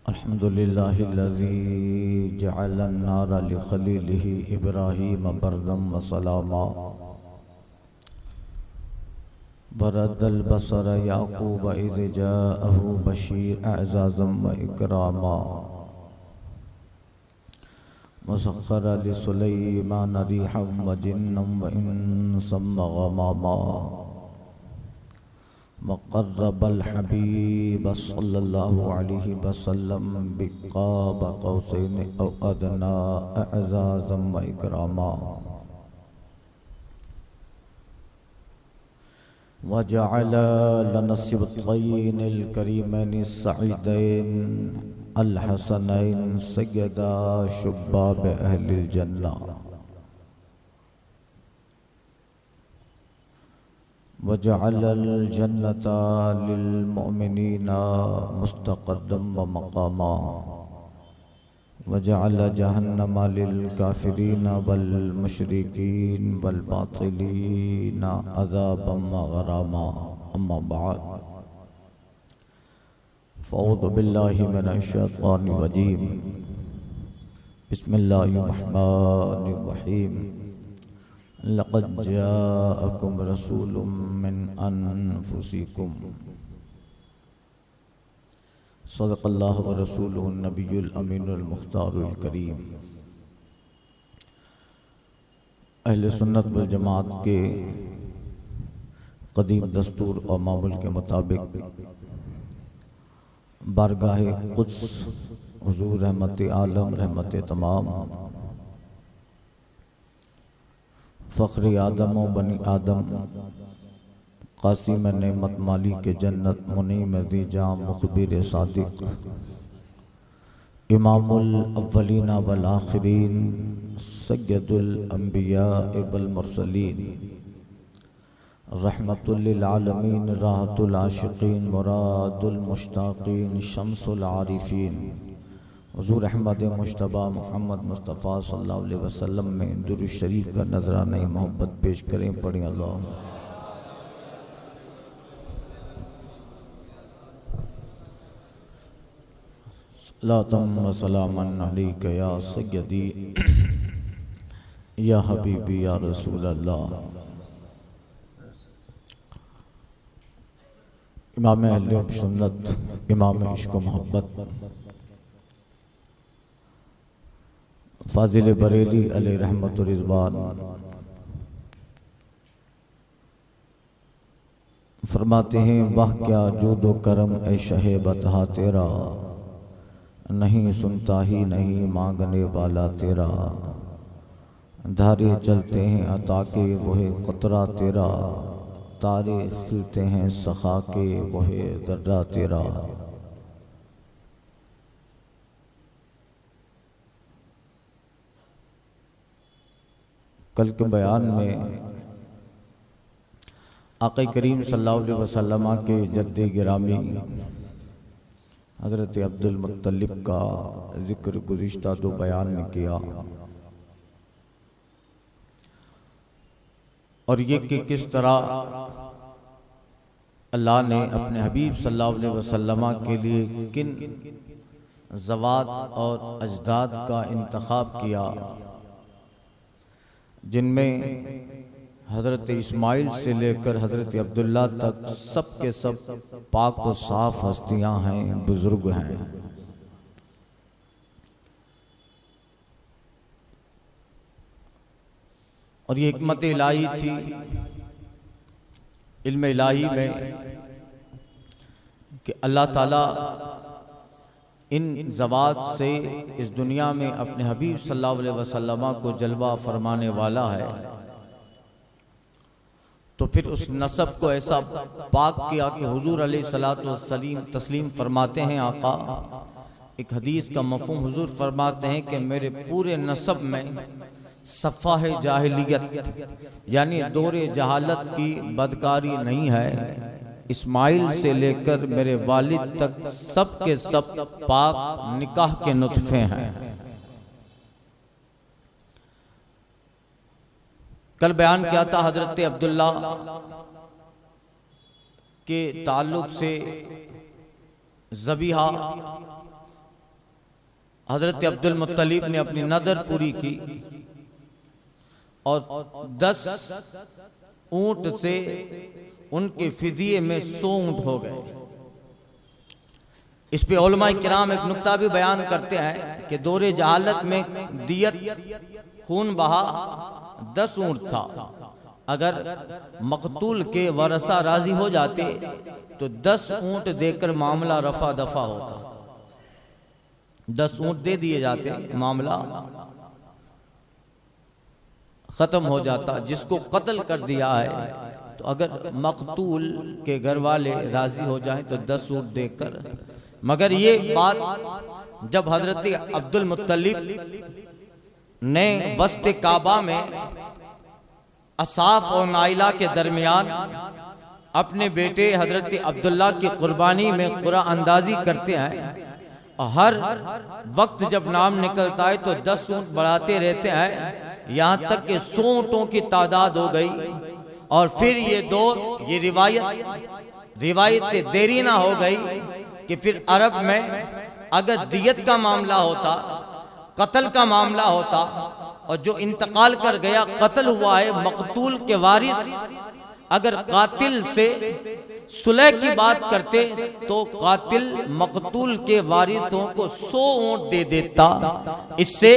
अल्हम्दुलिल्लाहिल्लज़ी जअलन नारा लिखलीलिही इब्राहीम बरदम व सलामा वरदल बसर याक़ूब इज़ जाअहू बशीर अज़ाज़म व इकरामा मुसख्खर लिसुलैमान रिहम व जिन्नम व इंसम व गमामा वक़र्रबल हबीब सल्लल्लाहु अलैहि वसल्लम बिक़ाब क़ौसैन औ अदना अज़ाज़म व इकरामा वजअल लना सिब्तैनिल करीमैनि सईदैन अल हसनैन सय्यदा शुब्बाब अहलिल जन्नह वजअलल जन्नता लिल मुमिनीना मुस्तक़र्रम व मक़ामा वजअल जहन्नम लिल काफिरीन वल मुशरिकीन वल बातिलीन अज़ाबम व गरामा अम्मा बाद फ़अऊज़ु बिल्लाहि मिनश शैतानिर रजीम बिस्मिल्लाहिर रहमानिर रहीम लक़द जाअकुम रसूलुम मिन अनफुसिकुम सदक़ल्लाहु व रसूलुहुन नबियुल अमीनुल मुख्तारुल करीम। अहले सुन्नत वल जमात के कदीम दस्तूर और मामूल के मुताबिक बारगाहे क़ुद्स हुज़ूर रहमत आलम रहमत तमाम फ़ख्र आदम व बनी आदम क़ासिम नेमत मालिक जन्नत मुनीम ज़ीजाम मुख़बिर सादिक़ इमामुल अव्वलीन वल आखिरीन सय्यदुल अंबिया वल मुरसलीन रहमतुल लिल आलमीन राहतुल आशिक़ीन मुरादुल मुश्ताक़ीन शम्सुल आरिफ़ीन हुज़ूर अहमद मुज्तबा मोहम्मद मुस्तफ़ा सल्लल्लाहु अलैहि वसल्लम में दुरूद शरीफ का नजराना मोहब्बत पेश करें। पढ़ें अल्लाह सलातम व सलामन अलैका या सय्यदी या हबीबी या रसूल अल्लाह। इमाम अहले सुन्नत इमाम इश्क व मोहब्बत फाजिल बरेली अलैहि रहमतुर रिज़वान फरमाते हैं, वाह क्या जूदो करम ऐ शहे बतहा तेरा, नहीं सुनता ही नहीं मांगने वाला तेरा, धारे चलते हैं अता के वह क़तरा तेरा, तारे खिलते हैं सखा के वह दर्रा तेरा। कल के बयान में आक़ा करीम सल्लल्लाहु अलैहि वसल्लम के जद्दे गिरामी हज़रत अब्दुल मुत्तलिब का ज़िक्र गुज़िश्ता दो बयान में किया और ये कि किस तरह अल्लाह ने अपने हबीब सल्लल्लाहु अलैहि वसल्लम के लिए किन ज़वात और अजदाद का इंतखाब किया, जिनमें हज़रत इस्माइल से लेकर हज़रत अब्दुल्ला तक सब के सब पाक व साफ हस्तियां हैं, बुजुर्ग हैं। और ये हिकमत इलाही थी इल्म इलाही में कि अल्लाह ताला इन ज़वात से इस दुनिया में अपने हबीब सल्लल्लाहु अलैहि वसल्लम को जलवा फरमाने वाला है, तो फिर उस नसब को ऐसा पाक किया कि हुजूर अलैहिस्सलातु वस्सलाम तस्लीम फरमाते हैं। आका एक हदीस का मफ़हूम हुजूर फरमाते हैं कि मेरे पूरे नसब में सफ़ाह जाहिलियत यानी दौरे जहालत की बदकारी नहीं है। इस्माइल से लेकर मेरे वालिद तक सब के सब पाक निकाह के नुत्फ़े हैं। कल बयान किया था हजरत अब्दुल्ला के ताल्लुक से ज़बीहा हज़रत अब्दुल मुत्तलिब ने अपनी नदर पूरी की और 10 ऊंट से उनके फिदिये में 100 ऊंट हो गए। इस पे उलमा किराम एक नुक्ता भी बयान करते हैं कि दौरे जहालत में दियत खून बहा 10 ऊंट था। अगर मकतूल के वरसा राजी हो जाते तो 10 ऊंट देकर मामला रफा दफा होता। 10 ऊंट दे दिए जाते, मामला खत्म हो जाता। जिसको कत्ल कर दिया है तो अगर मकतूल के घर वाले राजी हो जाएं तो 10 ऊंट देकर। मगर ये बात जब हजरत अब्दुल मुत्तलिब ने वस्ते काबा में असाफ और नाइला के दरमियान अपने बेटे हजरत अब्दुल्ला की कुर्बानी में कुरा अंदाजी करते हैं, हर वक्त जब नाम निकलता है तो 10 ऊंट बढ़ाते रहते हैं, यहाँ तक कि 100 ऊंटों की तादाद हो गई। और फिर ये दौर, ये रिवायत देरी ना हो गई कि फिर अरब में अगर दियत का मामला होता, कत्ल का मामला होता और जो इंतकाल कर गया कत्ल हुआ है, मकतूल के वारिस अगर कातिल से सुलह की बात करते तो कातिल मकतूल के वारिसों को 100 ऊंट दे देता। इससे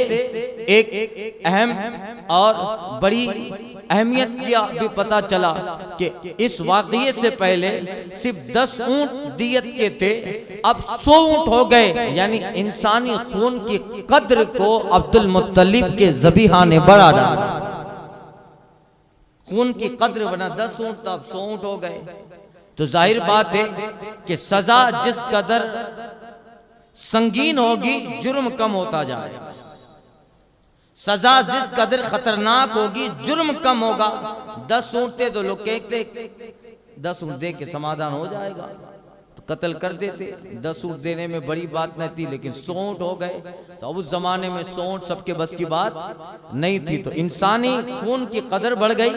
एक अहम और बड़ी अहमियत का भी पता चला कि इस वाक़ये से पहले सिर्फ 10 ऊंट दियत के थे, अब 100 ऊंट हो गए। यानी इंसानी खून की कद्र को अब्दुल मुत्तलिब के ज़बीहा ने बढ़ा डाला। खून की कद्र बना 10 ऊंट, तब 100 ऊंट हो गए। तो जाहिर बात है कि सजा जिस कदर संगीन होगी जुर्म कम होता जाएगा। सजा जिस कदर खतरनाक होगी जुर्म कम होगा। 10 ऊंट तो लोग कहते 10 ऊंट दे के समाधान हो जाएगा तो कत्ल कर देते। 10 ऊंट देने में बड़ी बात नहीं थी, लेकिन 100 ऊंट हो गए तो अब उस जमाने में 100 ऊंट सबके बस की बात नहीं थी। तो इंसानी खून की कदर बढ़ गई,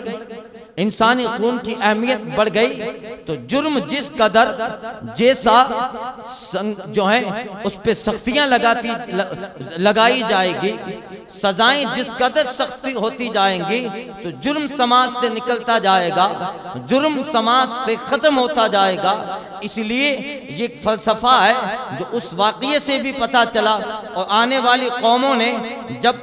इंसानी खून की अहमियत बढ़ गई। तो जुर्म जिस कदर जैसा जो है उस पे सख्तियां लगाई जाएगी, सजाएं जिस कदर सख्ती होती जाएंगी तो जुर्म समाज से निकलता जाएगा, जुर्म समाज से खत्म होता जाएगा। इसलिए ये फलसफा है जो उस वाक़ये से भी पता चला। और आने वाली कौमों ने जब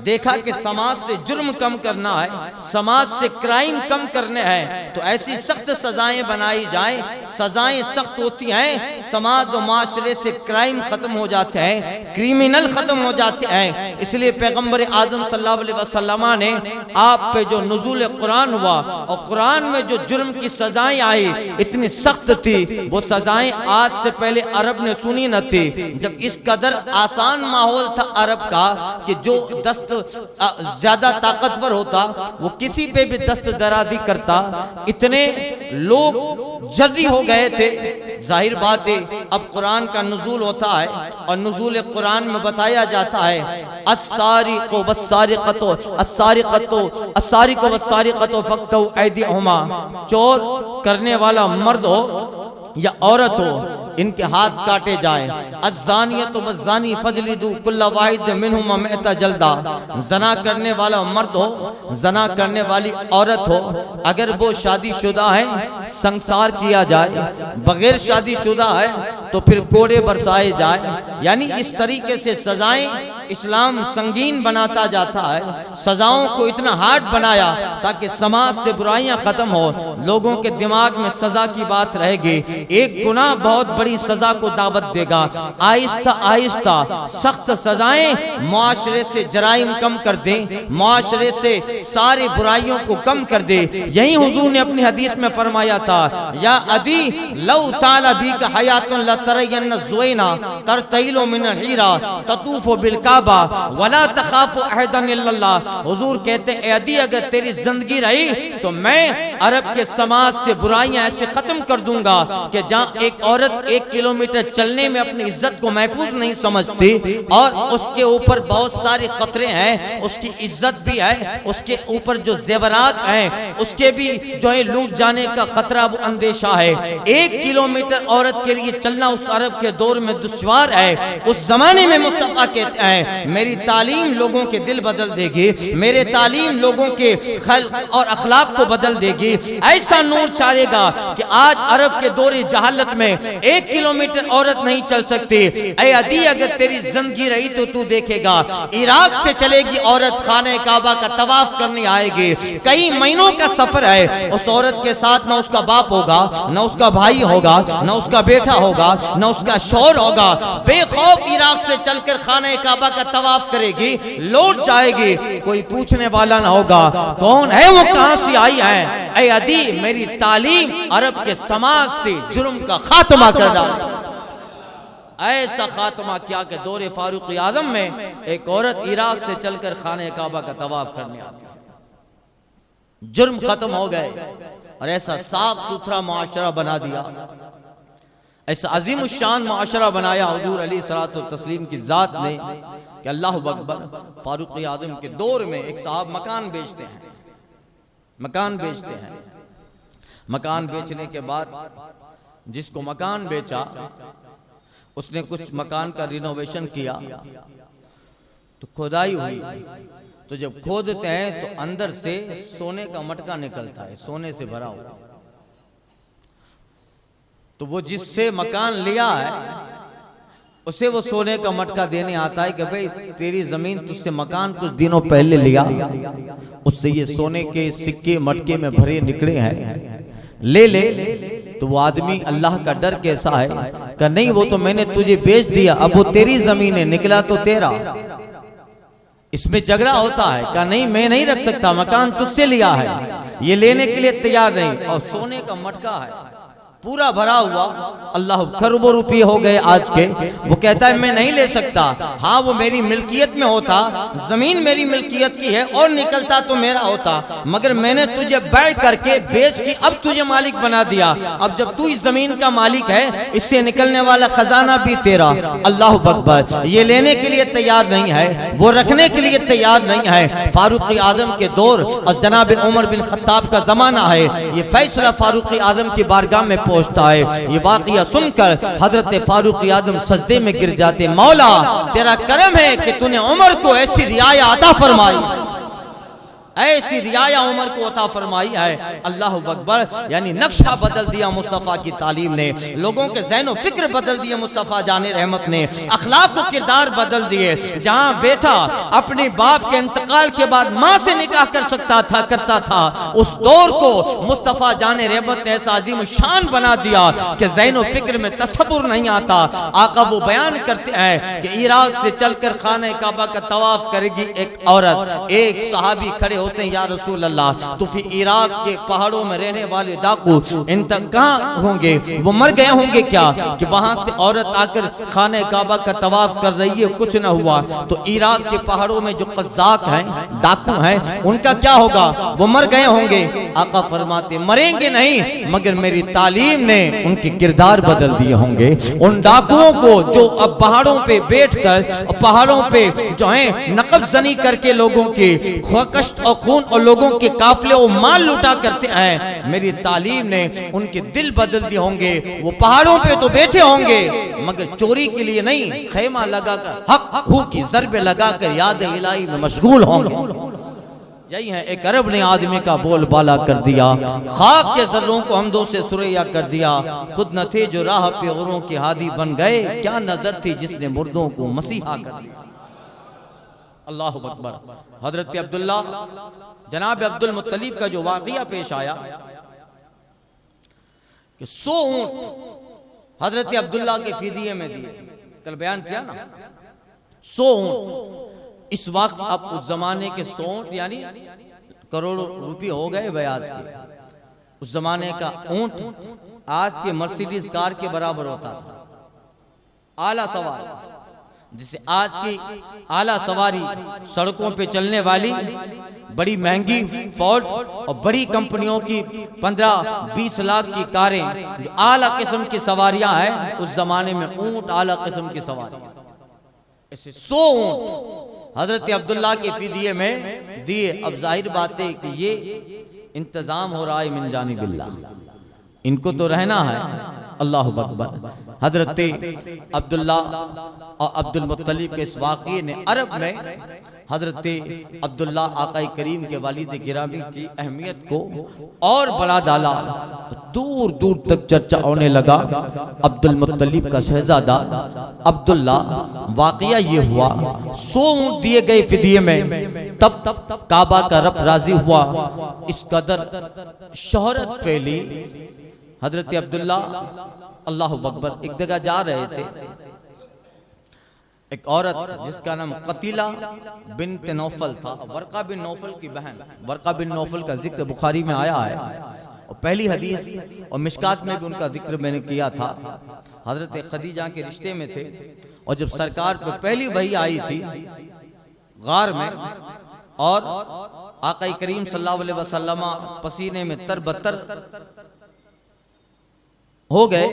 देखा कि समाज से जुर्म कम करना है, समाज से क्राइम कम करने हैं, तो ऐसी सख्त सजाएं बनाई जाएं। सजाएं सख्त होती हैं, समाज और माशरे से क्राइम खत्म हो जाते हैं, क्रिमिनल खत्म हो जाते हैं। इसलिए पैगंबर आजम सल्लल्लाहु अलैहि वसल्लम ने आप पे जो नुज़ूल कुरान हुआ और कुरान में जो जुर्म की सजाएं आई इतनी सख्त थी, वो सजाएं आज से पहले अरब ने सुनी न थी। जब इस कदर आसान माहौल था अरब का कि जो दस्त ज्यादा ताकतवर होता वो किसी पे भी दस्त दराजी करता, इतने लोग जल्दी हो गए थे। जाहिर बात है अब कुरान का नुज़ूल होता है और नुज़ूल कुरान में बताया जाता है अस्सारिक़ु वस्सारिक़तु अस्सारिक़तु अस्सारिक़ु वस्सारिक़तु फ़क़्तउ ऐदिहुमा, चोर करने वाला मर्द हो या औरत हो इनके हाथ काटे जाए। अज़्ज़ानियतु वज़्ज़ानी फ़जलिदू कुल्ला वाहिद मिनहुमा मिअता जल्दा, जना करने वाला मर्द हो, जना करने वाली औरत हो, अगर वो शादीशुदा है संसार किया जाए, बगैर शादीशुदा है तो फिर कोड़े बरसाए जाए। यानी इस तरीके से सजाएं इस्लाम संगीन बनाता जाता है, सजाओं को इतना हार्ड बनाया ताकि समाज से बुराइयां खत्म हो, लोगों के दिमाग में सजा की बात रहेगी। एक गुनाह बहुत बड़ी सजा को दावत देगा। आहिस्ता आहिस्ता सख्त सजाएं मुआशरे से जराइम कम कर दे, मुआशरे से सारी बुराइयों को कम कर दे। यही हुजूर ने अपनी हदीस में फरमाया था, या अदी लौ ताला बी का हयातुन लतरयन ज़ुवैना तरतैलो मिन हीरा ततूफु बिल काबा वला तखाफु अहदन इल्लल्लाह। हुजूर कहते हैं, अदी अगर तेरी जिंदगी रही तो मैं अरब के समाज से बुराइयां ऐसे खत्म कर दूंगा कि जहां एक औरत 1 किलोमीटर चलने में अपनी इज्जत को महफूज नहीं समझती और उसके ऊपर बहुत सारे खतरे हैं, उसकी इज्जत भी है, उसके ऊपर जो जेवरात हैं उसके भी जो है लूट जाने का खतरा, वो अंदेशा है। 1 किलोमीटर औरत के लिए चलना उस अरब के दौर में दुश्वार है। उस जमाने में मुस्तफा कहते हैं मेरी तालीम लोगों के दिल बदल देगी, मेरे तालीम लोगों के खल्क और अखलाक को बदल देगी। ऐसा नूर चालेगा कि आज अरब के दौरे जहालत में 1 किलोमीटर औरत नहीं चल सकती। ऐ अदी, अगर तेरी जिंदगी रही तो तू देखेगा इराक से चलेगी औरत, खाने काबा का तवाफ करने आएगी। कई महीनों का सफर है, उस औरत के साथ ना उसका बाप होगा, ना उसका भाई होगा, ना उसका बेटा होगा, ना उसका शौहर होगा। बेखौफ इराक से चलकर खाने काबा का तवाफ करेगी, लौट जाएगी, कोई पूछने वाला ना होगा कौन है वो, कहां से आई है। ऐ अदी, मेरी तालीम अरब के समाज से जुर्म का खात्मा कर डाला। ऐसा खात्मा क्या कि दौरे फारूक आजम में एक औरत इराक से चलकर खाने काबा का तवाफ करने आती है। जुर्म खत्म हो गए और ऐसा साफ सुथरा मुआशरा बना दिया, ऐसा अजीम शान मुआशरा बनाया हुजूर अलैहिस्सलातु तस्लीम की जात ने कि अल्लाहु अकबर। फारूक आजम के दौर में एक साहब मकान बेचते हैं, मकान बेचते हैं। मकान बेचने के बाद जिसको मकान बेचा उसने कुछ मकान का रिनोवेशन किया, तो खुदाई हुई। तो जब खोदते हैं तो अंदर से सोने का मटका निकलता है, सोने से भरा हुआ। तो वो जिससे मकान लिया है उसे वो सोने का मटका देने आता है कि भाई तेरी जमीन तुझसे मकान कुछ दिनों पहले लिया, उससे ये सोने के सिक्के मटके में भरे निकले हैं, ले ले। तो वो आदमी अल्लाह का डर कैसा है कि नहीं वो तो मैंने तुझे बेच दिया, अब वो तेरी जमीन है, निकला तो तेरा। इसमें झगड़ा होता है कि नहीं मैं नहीं रख सकता, मकान तुझसे लिया है, ये लेने के लिए तैयार नहीं। और सोने का मटका है पूरा भरा हुआ, अल्लाह खरबों रुपये हो गए आज के। वो कहता है मैं नहीं ले सकता, हाँ वो मेरी मिल्कियत में होता, जमीन मेरी मिल्कियत की है और निकलता तो मेरा होता, मगर मैंने तुझे बैठ करके बेच के अब तुझे मालिक बना दिया। अब जब तू इस जमीन का मालिक है, इससे निकलने वाला खजाना भी तेरा। अल्लाह अकबर। ये लेने के लिए तैयार नहीं है, वो रखने के लिए तैयार नहीं है। फारूक आजम के दौर और जनाब उमर बिन खत्ताब का जमाना है। ये फैसला फारूक आजम की बारगाह में पहुंचता है। ये वाकया सुनकर हजरत फारूक आजम सजदे में गिर जाते, मौला तेरा करम है कि तूने उमर को ऐसी रियाया अता फरमाई, ऐसी रियाया उमर को अता फरमाई है। अल्लाह अकबर। यानी नक्शा बदल दिया मुस्तफ़ा की तालीम ने, लोगों के ज़हन व फिक्र बदल दिए मुस्तफ़ा जाने रहमत ने, अखलाक व किरदार बदल दिए। जहाँ बेटा अपने बाप के इंतकाल के बाद माँ से निकाह कर सकता था, करता था, उस दौर को मुस्तफ़ा जाने रहमत ने ऐसा अजीम शान बना दिया कि ज़हन व फिक्र में तसव्वुर नहीं आता। आका वो बयान करते हैं कि इराक से चलकर खाने काबा का तवाफ करेगी एक औरत। एक सहाबी खड़े होते हैं, या रसूल अल्लाह, तो फिर इराक के पहाड़ों में रहने वाले डाकू इन तक कहाँ होंगे, वो मर गए होंगे क्या कि वहां से औरत आकर खाने काबा का तवाफ कर रही है, कुछ ना हुआ। तो इराक के पहाड़ों में जो कज़्ज़ाक हैं, डाकू हैं, उनका क्या होगा, वो मर गए होंगे। आका फरमाते मरेंगे नहीं, मगर मेरी तालीम ने उनके किरदार बदल दिए होंगे। उन डाकुओं को जो अब पहाड़ों पे बैठ कर, पहाड़ों पे जो है नकब जनी करके लोगों के कष्ट और खून और लोगों के काफले और माल लुटा करते हैं, मेरी तालीम ने उनके दिल बदल दिए होंगे। वो पहाड़ों पे तो बैठे होंगे मगर चोरी के लिए नहीं, खेमा लगाकर हक हू की ज़रबे लगाकर याद इलाही में मशगूल होंगे। यही है, एक अरब ने आदमी का बोल बाला कर दिया, खाक के जर्रों को हमदों से सुरैया कर दिया। खुद न थे जो राह पे औरों के हादी बन गए, क्या नजर थी जिसने मुर्दों को मसीहा कर दिया। अल्लाह अकबर। हजरत अब्दुल्ला जनाब अब्दुल मुत्तलिब का जो वाक़िया पेश आया कि 100 ऊंट हजरत अब्दुल्ला के फिदिये में दिए, कल बयान किया ना, 100 ऊंट। इस वक्त अब उस जमाने के 100 ऊंट यानी करोड़ों रुपये हो गए बयात के। उस जमाने का ऊंट आज के मर्सिडीज कार के बराबर होता था, आला सवार। जिसे आज की आला सवारी सड़कों पे चलने वाली बड़ी महंगी फोर्ड और बड़ी कंपनियों की 15-20 लाख की कारें, जो आला किस्म की सवारियां हैं। उस जमाने में ऊंट आला किस्म की सवारी, ऐसे 100 ऊंट हजरत अब्दुल्ला के फिदिये में दिए। अब जाहिर बात है कि ये इंतजाम हो रहा है मिन जानिबिल्लाह, इनको तो रहना है। अल्लाह अकबर। हजरत अब्दुल्ला और अब्दुल मुत्तलिब के इस वाक़ये ने अरब में हजरत अब्दुल्ला आकाई करीम के वालिद गिरामी की अहमियत को और बढ़ा डाला। दूर दूर तक चर्चा होने लगा। अब्दुल मुत्तलिब का शहजादा अब्दुल्ला, वाक़या ये हुआ 100 ऊंट दिए गए फिदिये में। तब काबा का रब राजी हुआ। इस कदर शोहरत फैली। हजरत अब्दुल्ला अल्लाह अकबर एक जगह जा रहे थे। एक औरत जिसका नाम कतीला बिन्त नौफल था, वर्का बिन नौफल की बहन। वर्का बिन नौफल का जिक्र बुखारी में आया है और पहली हदीस और मिशकात में भी उनका जिक्र मैंने किया था। हजरत खदीजा के रिश्ते में थे और जब सरकार पर पहली वही आई थी गार में और आका करीम सल्लल्लाहु अलैहि वसल्लम पसीने में तरबतर हो गए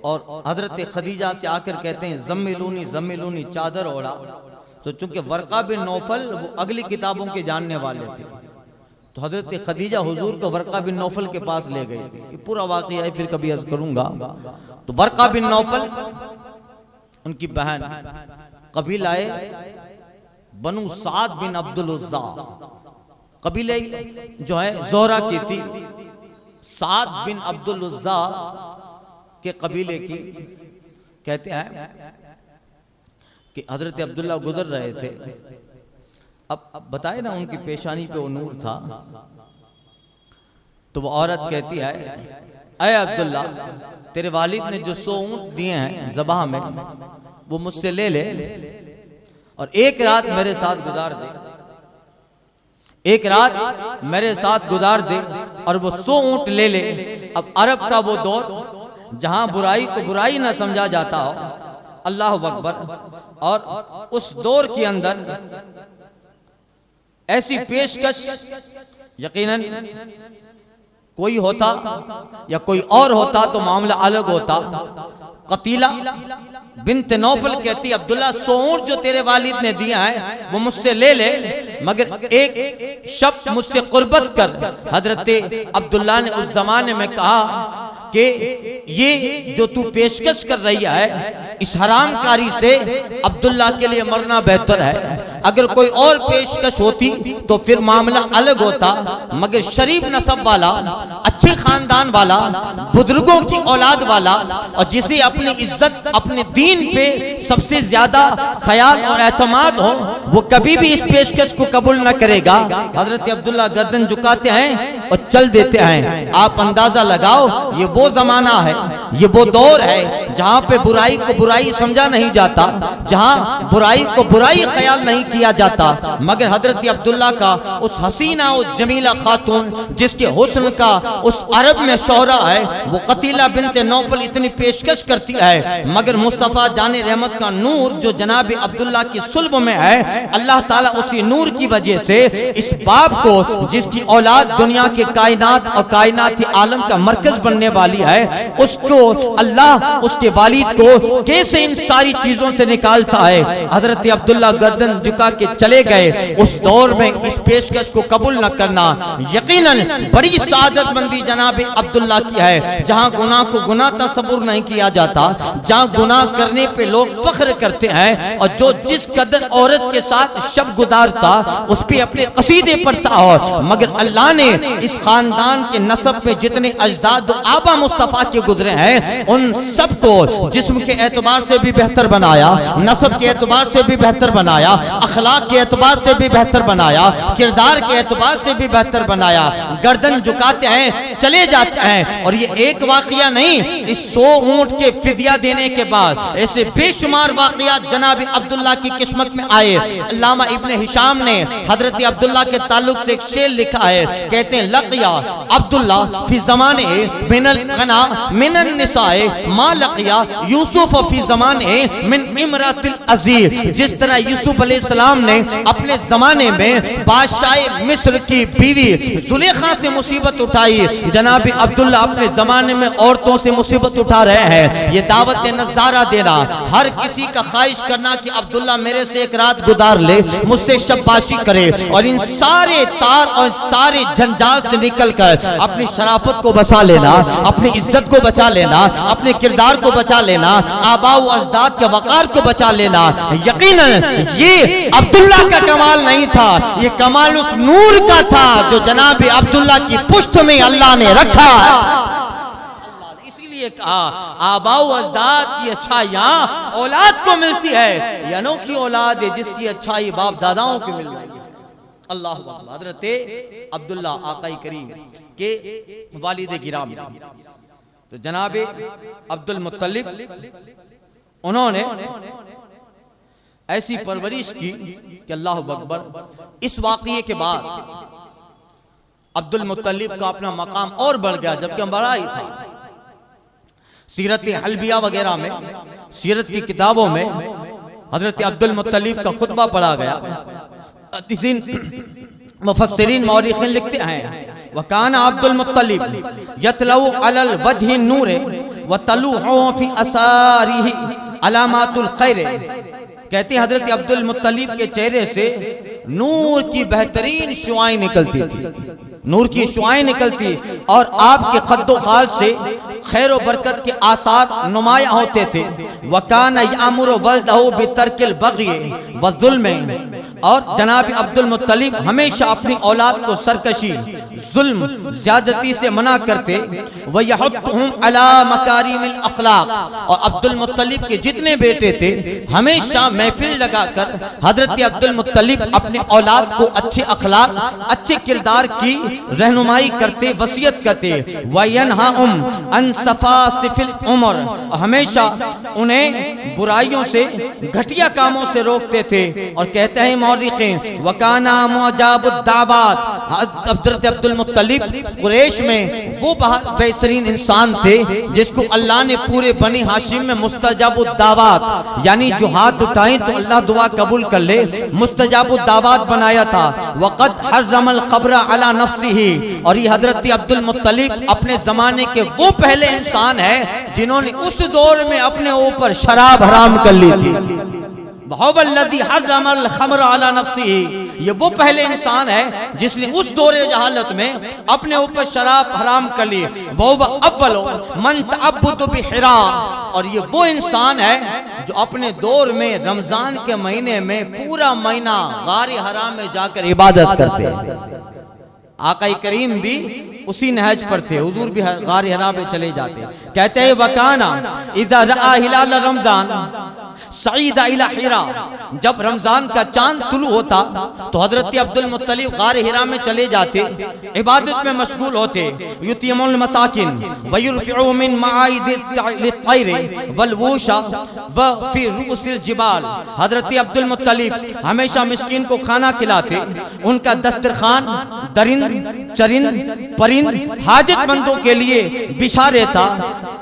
और हजरत खदीजा से आकर कहते हैं जम्मिलूनी जम्मिलूनी, चादर ओढ़ा। तो चूंकि वर्का बिन नौफल वो अगली किताबों के जानने वाले थे, तो हजरत खदीजा हुजूर को वर्का बिन नौफल के पास ले गए थे। ये पूरा वाक़या है, फिर कभी अर्ज करूंगा। तो वर्का बिन नौफल उनकी बहन, कबीलाए बनु साद बिन अब्दुल उज़्ज़ा, कबीले जो है जोहरा की थी, साद बिन अब्दुल उज़्ज़ा के कबीले की। कहते हैं कि हजरत अब्दुल्ला गुजर रहे थे। अब बताए ना उनकी पेशानी पे वो नूर था। तो वो औरत कहती है, अय अब्दुल्ला, तेरे वालिद ने जो 100 ऊंट दिए हैं ज़बाह में, वो मुझसे ले ले और एक रात मेरे साथ गुजार दे। एक रात मेरे साथ गुजार दे और वो 100 ऊंट ले ले। अब अरब का वो दौर जहां बुराई को बुराई न समझा जाता हो, अल्लाह अकबर। और उस दौर के अंदर ऐसी पेशकश यकीनन कोई होता या कोई और होता तो मामला अलग होता। कतीला बिन्त नौफल कहती, अब्दुल्ला 100 ऊंट जो तेरे वालिद ने दिया है वो मुझसे ले ले, मगर एक शब्द मुझसे कुर्बत कर। हजरत अब्दुल्ला ने उस जमाने में कहा कि ये जो तू पेशकश कर रही है, इस हरामकारी से अब्दुल्ला के लिए मरना बेहतर है। अगर कोई और पेशकश होती तो फिर मामला अलग होता, मगर शरीफ नसब वाला, अच्छे खानदान वाला, बुजुर्गों की औलाद वाला और जिसे अपनी इज्जत अपने दीन पे सबसे ज्यादा ख्याल और एतमाद हो, वो कभी भी इस पेशकश को कबूल न करेगा। हजरत अब्दुल्ला गर्दन झुकाते हैं और चल देते हैं। आप अंदाजा लगाओ, ये वो जमाना है, ये वो दौर है जहाँ पे बुराई को बुराई समझा नहीं जाता, जहाँ बुराई को बुराई ख्याल नहीं किया जाता। मगर हजरत अब्दुल्ला का उस हसीना और जमीला खातून जिसके हुस्न का उस अरब में शोहरा है, वो कतीला बिन्त नौफल इतनी पेशकश करती है। मगर मुस्तफ़ा जाने रहमत का नूर जो जनाब अब्दुल्ला की सुल्ब में है, अल्लाह ताला उसी नूर की वजह से इस बाप को, जिसकी औलाद दुनिया के कायनात और कायनाती आलम का मरकज बनने वाली है, उसको अल्लाह उसके वालिद को कैसे इन सारी चीजों से निकालता है। हजरत अब्दुल्ला गर्दन झुका के चले गए। उस दौर में इस पेशकश को कबूल न करना यकीनन बड़ी सादतमंदी जनाब अब्दुल्ला की है। जहां गुनाह को गुनाह तस्वुर नहीं किया जाता, जहां गुनाह करने पे लोग फख्र करते हैं और जो जिस कदर औरत के साथ शब गुजारता उस पे अपने कसीदे पढ़ता हो, मगर अल्लाह ने इस खानदान के नसब में जितने अजदाद आबा मुस्तफा के गुजरे हैं, उन सबको जिस्म के एतबार से भी बेहतर बनाया, नसब के एतबार से भी बेहतर बनाया, अखलाक के एतबार से भी बेहतर बनाया, किरदार के एतबार से भी बेहतर बनाया। गर्दन झुकाते हैं, चले जाते हैं। और ये एक वाकया नहीं, इस 100 ऊंट के फिदिया देने के बाद ऐसे बेशुमार वाकयात जनाब अब्दुल्ला की किस्मत में आए। अल्लामा इब्ने हिशाम ने हजरत अब्दुल्ला के ताल्लुक से एक शेर लिखा है। कहते हैं, लक़िया अब्दुल्ला फी ज़माने मिनल गना मिनन निसाए मा लकिया यूसुफ फी ज़माने मिन इमरातिल अज़ीज़, जिस तरह यूसुफ अलैहिस्सलाम ने अपने जमाने में बादशाह मिस्र की बीवी जुलेखा से मुसीबत उठाई, जनाब अब्दुल्ला अपने जमाने में औरतों से मुसीबत उठा रहे हैं। ये दावत नज़ारा देना, हर किसी का ख्वाहिश करना कि अब्दुल्ला मेरे से एक रात गुजार ले, मुझसे शब्बाशी करे और इन सारे तार और सारे जंजाल से निकलकर अपनी शराफत को बचा लेना, अपनी इज्जत को बचा लेना, अपने किरदार को बचा लेना, आबाओ अजदाद के वकार को बचा लेना। यकीनन ये अब्दुल्ला का कमाल नहीं था, ये कमाल उस नूर का था जो जनाब अब्दुल्ला की पुष्ट में अल्लाह ने रखा। इसीलिए कहा आबाओ अजदाद की अच्छाइयां औलाद को मिलती है, ये अनोखी औलाद है जिसकी अच्छाई बाप दादाओं को मिल रही है। अल्लाह हजरत अब्दुल्ला आकाई करीम के वालिद गिराम तो जनाब अब्दुल मुत्तलिब, उन्होंने ऐसी परवरिश की कि अल्लाह अकबर। इस वाक़ये के बाद अब्दुल मुत्तलिब का अपना मकाम और बढ़ गया, जबकि बड़ा ही था। सीरत हल्बिया वगैरह में, सीरत की किताबों में हजरत अब्दुल मुत्तलिब का खुतबा पढ़ा गया। मुफस्सिरीन मौरिखीन लिखते हैं वकाना अब्दुल मुत्तलिब यतलऊ अलल वजहि नूर व तलूहु फी असारिही अलामातुल खैर। कहते हैं हजरत अब्दुल मुत्तलिब के चेहरे से नूर की बेहतरीन शुआएं निकलती थी, नूर की शुआएं निकलती और आपके खद्दो खाल से खैर व बरकत के आसार नुमाया होते थे। वकाना यामुरु वल्दहु बितर्किल बग़ी व ज़ुल्म, और जनाब अब्दुल मुत्तलिब हमेशा अपनी औलाद को सरकशी, जुल्म, ज्यादती से मना करते। व यहुद्दुहुम अला मकारिमिल अखलाक, और अब्दुल मुत्तलिब के जितने बेटे थे हमेशा महफिल लगाकर हजरत अब्दुल मुत्तलिब अपने औलाद को अच्छे अखलाक, अच्छे किरदार की रहनुमाई करते, वसीयत करते। व यनहाउम अन सफासिफिल उमर, हमेशा उन्हें बुराइयों से, घटिया कामों से रोकते थे। और कहते हैं मौरिखीन वकाना मुजाबुद दावत, हज़रत अब्दुल मुत्तलिब कुरैश में वो बेहतरीन इंसान थे जिसको अल्लाह ने पूरे बनी हाशिम में मुस्तजाबुद दावत, यानी जो हाथ उठाएं तो अल्लाह दुआ कबूल कर ले, मुस्तजाबुद दावत बनाया था। वक़द हर्रमल ख़ब्र अला नफ्सिही, और ये हज़रत अब्दुल मुत्तलिब अपने ज़माने के वो पहले इंसान है जिन्होंने उस दौर में अपने ऊपर शराब हराम कर ली थी। वहुवल्लज़ी हर्रमल ख़म्र अला नफ्सिही, ये वो पहले इंसान है जिसने उस दौरे जहालत में अपने ऊपर शराब हराम कर ली। वहुव अव्वलु मन तअब्बद बिहिरा, और ये वो इंसान है जो अपने दौर में रमजान के महीने में पूरा महीना गारे हरा में जाकर इबादत करते हैं। आकाई करीम भी उसी नहज पर थे, हुजूर भी गारे हरा में चले जाते। कहते हैं वकाना इज़ा रआ हिलाल रमजान सईदा इला हिरा, जब रमजान का चांद तुलू होता तो हजरत अब्दुल मुत्तलिब गारे हिरा में चले जाते, इबादत में मशगूल होते। युतीमुल मसाकिन व युरफिउ मिन मआइदिल तैर वल वूशा व फी रुउसिल जिबाल, हजरत अब्दुल मुत्तलिब हमेशा मिस्कीन को खाना खिलाते, उनका दस्तरखान दरिंद चरिंद परिंद हाजतमंदों के लिए बिछा रहता।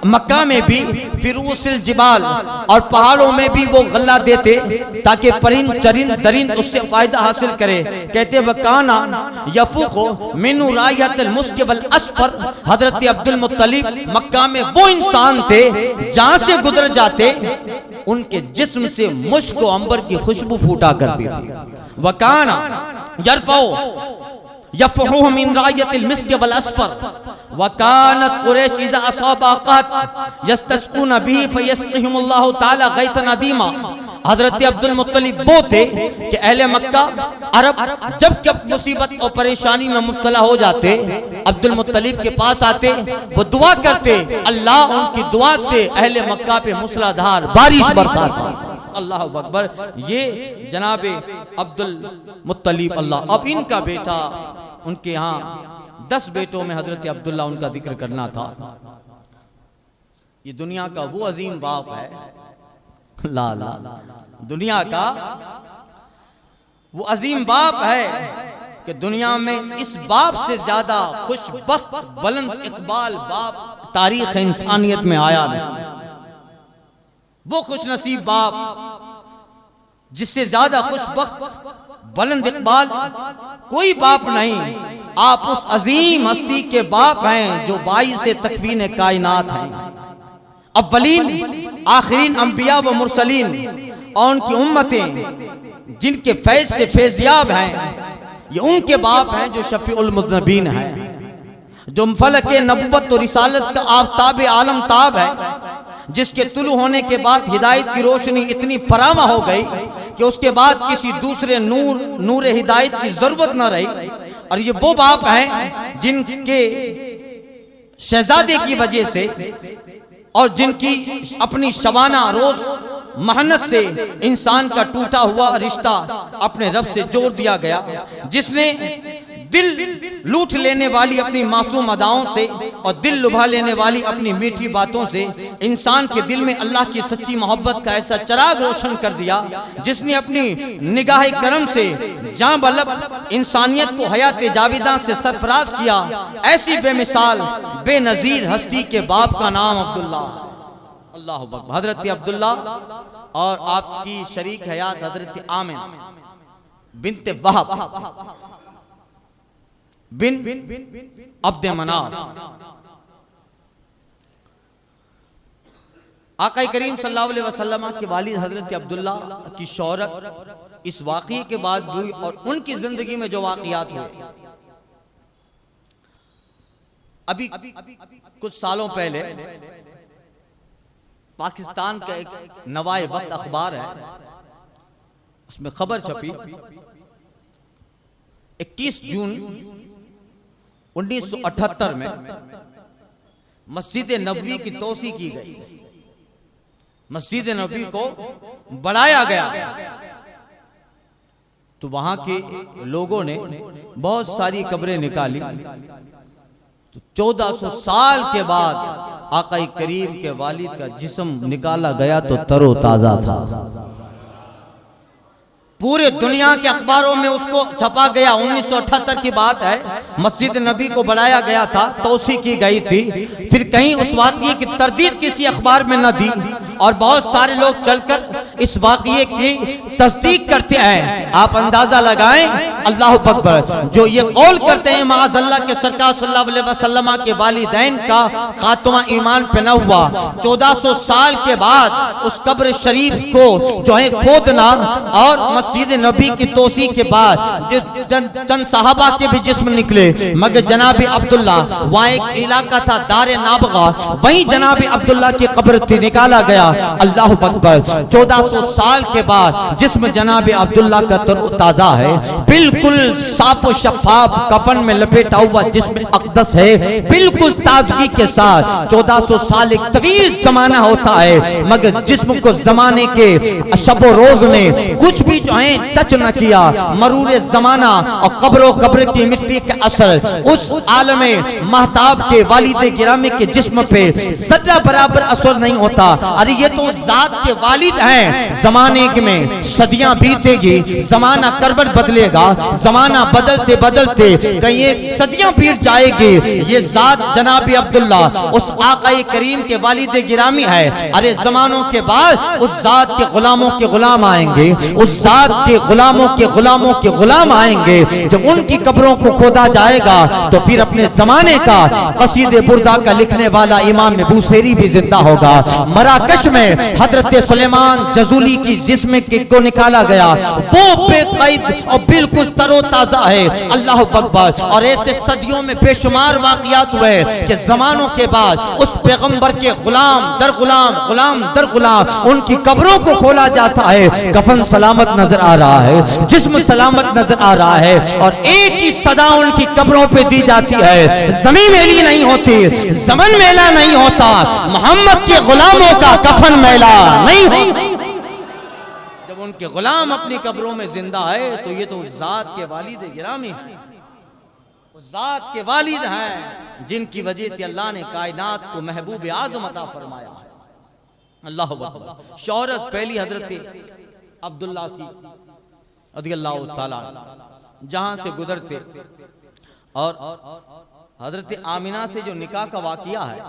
मक्का में भी फिर रुउसिल जिबाल, और पहाड़ों में भी वो गल्ला देते ताकि परिंद चरिंद दरिंद उससे फायदा हासिल करे। कहते वकाना यफूखु मिन रायतल मुस्क वल अस्फर, हजरत अब्दुल मुत्तलिब मक्का में वो इंसान थे जहां से गुजर जाते उनके जिस्म से मुश्क व अंबर की खुशबू फूटा करती थी। वकाना यरफउ यफहु मिन रायतिल मिस्क वल अस्फर, वकानत कुरैश इज़ा असाबा क़हत यस्तस्क़ून बिही फयस्क़िहुमुल्लाहु तआला गैसन अदीमा। हजरत अब्दुल मुत्तलिब वो थे कि अहले मक्का अरब जब कब मुसीबत और परेशानी में मुब्तला हो जाते, अब्दुल मुत्तलिब के पास आते, वो दुआ करते, अल्लाह उनकी दुआ से अहले मक्का पे मूसलाधार बारिश बरसाता। अल्लाह अकबर। ये जनाब अब्दुल मुत्तलिब अल्लाह। अब इनका बेटा, उनके यहाँ 10 बेटों में हजरत अब्दुल्ला उनका जिक्र करना था। ये दुनिया का वो अजीम बाप है, ला ला दुनिया का वो अजीम बाप है कि दुनिया में इस बाप से ज्यादा खुशबख्त बुलंद इकबाल बाप तारीख इंसानियत में आया नहीं। वो खुशनसीब बाप जिससे ज्यादा खुशबख्त बुलंद इकबाल कोई बाप नहीं। आप उस अजीम हस्ती के बाप हैं जो बाइस तकवीन कायनात हैं। अव्वलीन आखिरीन अंबिया व मुरसलीन और उनकी उम्मतें जिनके फैज से फैज़याब हैं, ये उनके बाप हैं जो शफीउल मुज़नबीन हैं, जो फलक नबुव्वत और रिसालत का आफताब आलम ताब है, जिसके तुलू होने के बाद हिदायत की रोशनी इतनी फरामा हो गई कि उसके बाद किसी दूसरे नूर हिदायत की जरूरत न रही। और ये वो बाप हैं जिनके शहजादे की वजह से और जिनकी अपनी शबाना रोज मेहनत से इंसान का टूटा हुआ रिश्ता अपने रब से जोड़ दिया गया, जिसने दिल लूट लेने वाली अपनी मासूम अदाओं से और दिल लुभा लेने वाली अपनी मीठी बातों से इंसान के दिल में अल्लाह की सच्ची मोहब्बत का ऐसा चिराग रोशन कर दिया, जिसने अपनी निगाह करम से जां बलब इंसानियत को हयात जाविदा से सरफराज किया। ऐसी बेमिसाल बेनजीर हस्ती के बाप का नाम अब्दुल्ला, अल्लाह अकबर, हजरत अब्दुल्ला और आपकी शरीक हयात हजरत आमिना बिन्ते वहब बिन अब्द मनाफ। आका करीम सल्लल्लाहु अलैहि वसल्लम के वालिद हजरत अब्दुल्ला की शौहरत इस वाक़ये के बाद हुई और उनकी जिंदगी में जो वाक़यात हुए। अभी कुछ सालों पहले पाकिस्तान का एक नवाए वक्त अखबार है, उसमें खबर छपी 21 जून 1978 में मस्जिद नबवी की तोसी की गई, मस्जिद नबवी को बढ़ाया गया। तो वहां के लोगों ने बहुत सारी कब्रें निकाली। तो 1400 साल के बाद आका करीम के वालिद का जिस्म निकाला गया तो तरोताजा था। पूरे दुनिया के अखबारों में उसको छपा गया। 1978 की बात है, मस्जिद नबी को बढ़ाया गया था, तोसी की गई थी। फिर कहीं उस वाक़ये की तरदीद किसी अखबार में न दी और बहुत सारे लोग चलकर इस वाक़ये की तस्दीक करते हैं। आप अंदाजा लगाएं, अल्लाह अकबर, जो ये कौल करते हैं माअज़ल्लाह के सरकार सल्लल्लाहु अलैहि वसल्लम के वालिदैन का खात्मा ईमान पे न हुआ। 1400 साल के बाद उस कब्र शरीफ को जो है खोदना और मस्जिद नबी की तोसी के बाद चंद साहबा के भी जिस्म निकले, मगर जनाब अब्दुल्ला, वहाँ एक इलाका था दारे नाबगा, वहीं जनाब अब्दुल्ला की कब्र थी, निकाला गया। अल्लाह अकबर, 1400 साल के बाद जिस्म जनाब अब्दुल्ला का तरोताजा है, बिल्कुल साफ और शफाफ कफन में लपेटा हुआ जिस्म अक़दस है, बिल्कुल ताजगी के साथ। 1400 साल एक तवील जमाना होता है, मगर जिस्म को जमाने के शबो रोज ने कुछ भी जो है टच न किया। मरूर जमाना और कब्र की मिट्टी के असर उस आलमे महताब के वालिद गिरामी के जिस्म पे सदा बराबर असर नहीं होता। अरे ये तो जात के वालिद हैं। जमाने में सदियां बीतेगी, जमाना करवट बदलेगा, जमाना बदलते बदलते कहीं एक सदियां बीत जाएगी। ये जात जनाब अब्दुल्ला उस आका करीम के वालिद गिरामी है। अरे जमानों के बाद उस जात के गुलामों के गुलाम आएंगे, उस जात के गुलामों के गुलाम आएंगे। जब उनकी कब्रों को खोदा जाएगा तो फिर अपने जमाने का कसीदे बुर्दा का लिखने वाला इमाम बूसेरी भी जिंदा होगा। मराकश में हजरत सुलेमान जजूली की जिस्म को निकाला गया, वो बेकैद और बिल्कुल तरोताजा है। अल्लाह अकबर। और ऐसे सदियों में बेशुमार वाक़यात हुए कि जमानों के बाद उस पैगंबर के गुलाम दर गुलाम उनकी कब्रों को खोला जाता है। कफन सलामत नजर आ रहा है, जिस्म सलामत नजर आ रहा है, और एक ही सदा उनकी कब्रों पे दी जाती है, जमीन मेली नहीं होती, ज़मन मेला नहीं होता, मोहम्मद के गुलामों का कफन मेला नहीं होता। जब उनके गुलाम अपनी कब्रों में जिंदा है तो ये तो जात के वालिद गिरामी है, जात के वालिद हैं जिनकी वजह से अल्लाह ने कायनात को महबूब आज़म अता फरमाया। अल्लाह अकबर। शौहरत पहली हजरत अब्दुल्ला की रज़ियल्लाहु ताला जहां से गुजरते और हजरत आमिना से जो निकाह का वाक़या है,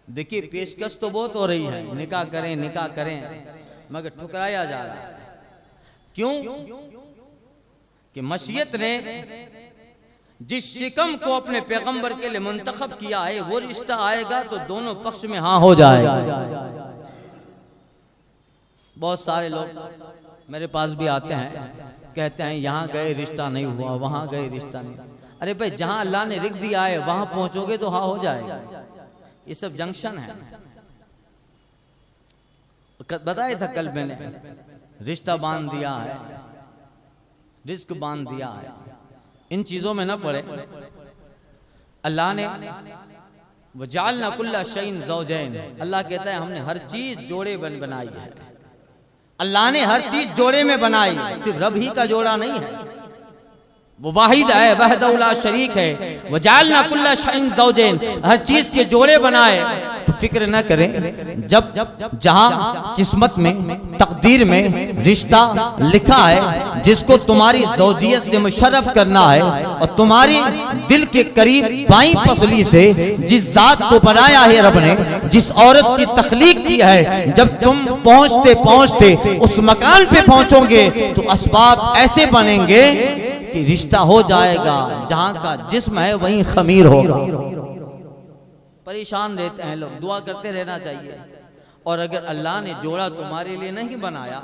देखिए पेशकश तो बहुत हो रही है, निकाह करें, मगर ठुकराया जा रहा है। क्यों? कि मशीयत ने जिस शिकम को अपने पैगंबर के लिए मुंतखब किया है, वो रिश्ता आएगा तो दोनों पक्ष में हाँ हो जाएगा। बहुत सारे लोग मेरे पास भी आते हैं, कहते हैं यहाँ गए रिश्ता नहीं हुआ, वहां गए रिश्ता नहीं। अरे भाई, जहां अल्लाह ने लिख दिया है वहां पहुंचोगे तो हाँ हो जाएगा। ये सब जंक्शन है। बताया था कल मैंने, रिश्ता बांध दिया है, रिस्क बांध दिया है, इन चीजों में ना पड़े। अल्लाह ने वजालना कुल्ला शैइन ज़ौजैन, अल्लाह कहता है हमने हर चीज जोड़े बनाई है। अल्लाह ने हर चीज जोड़े में बनाई, सिर्फ रब ही का जोड़ा नहीं है, वो वाहिद है, वहदहु ला शरीक है। वजालना कुल्ला शैइन ज़ौजैन, हर चीज के जोड़े बनाए। तो फिक्र न करें, जब जहां किस्मत में, तकदीर में रिश्ता लिखा है, जिसको तुम्हारी ज़ौजियत से मुशर्रफ करना है और तुम्हारी दिल के करीब बाईं पसली से जिस जात को बनाया है रब ने, जिस औरत की तख्लीक की है, जब तुम पहुंचते पहुंचते उस मकान पे पहुंचोगे तो असबाब ऐसे बनेंगे कि रिश्ता हो जाएगा। जहां का जिस्म है वहीं खमीर होगा। परेशान रहते हैं लोग, दुआ करते रहना चाहिए। और अगर अल्लाह ने जोड़ा तुम्हारे लिए नहीं बनाया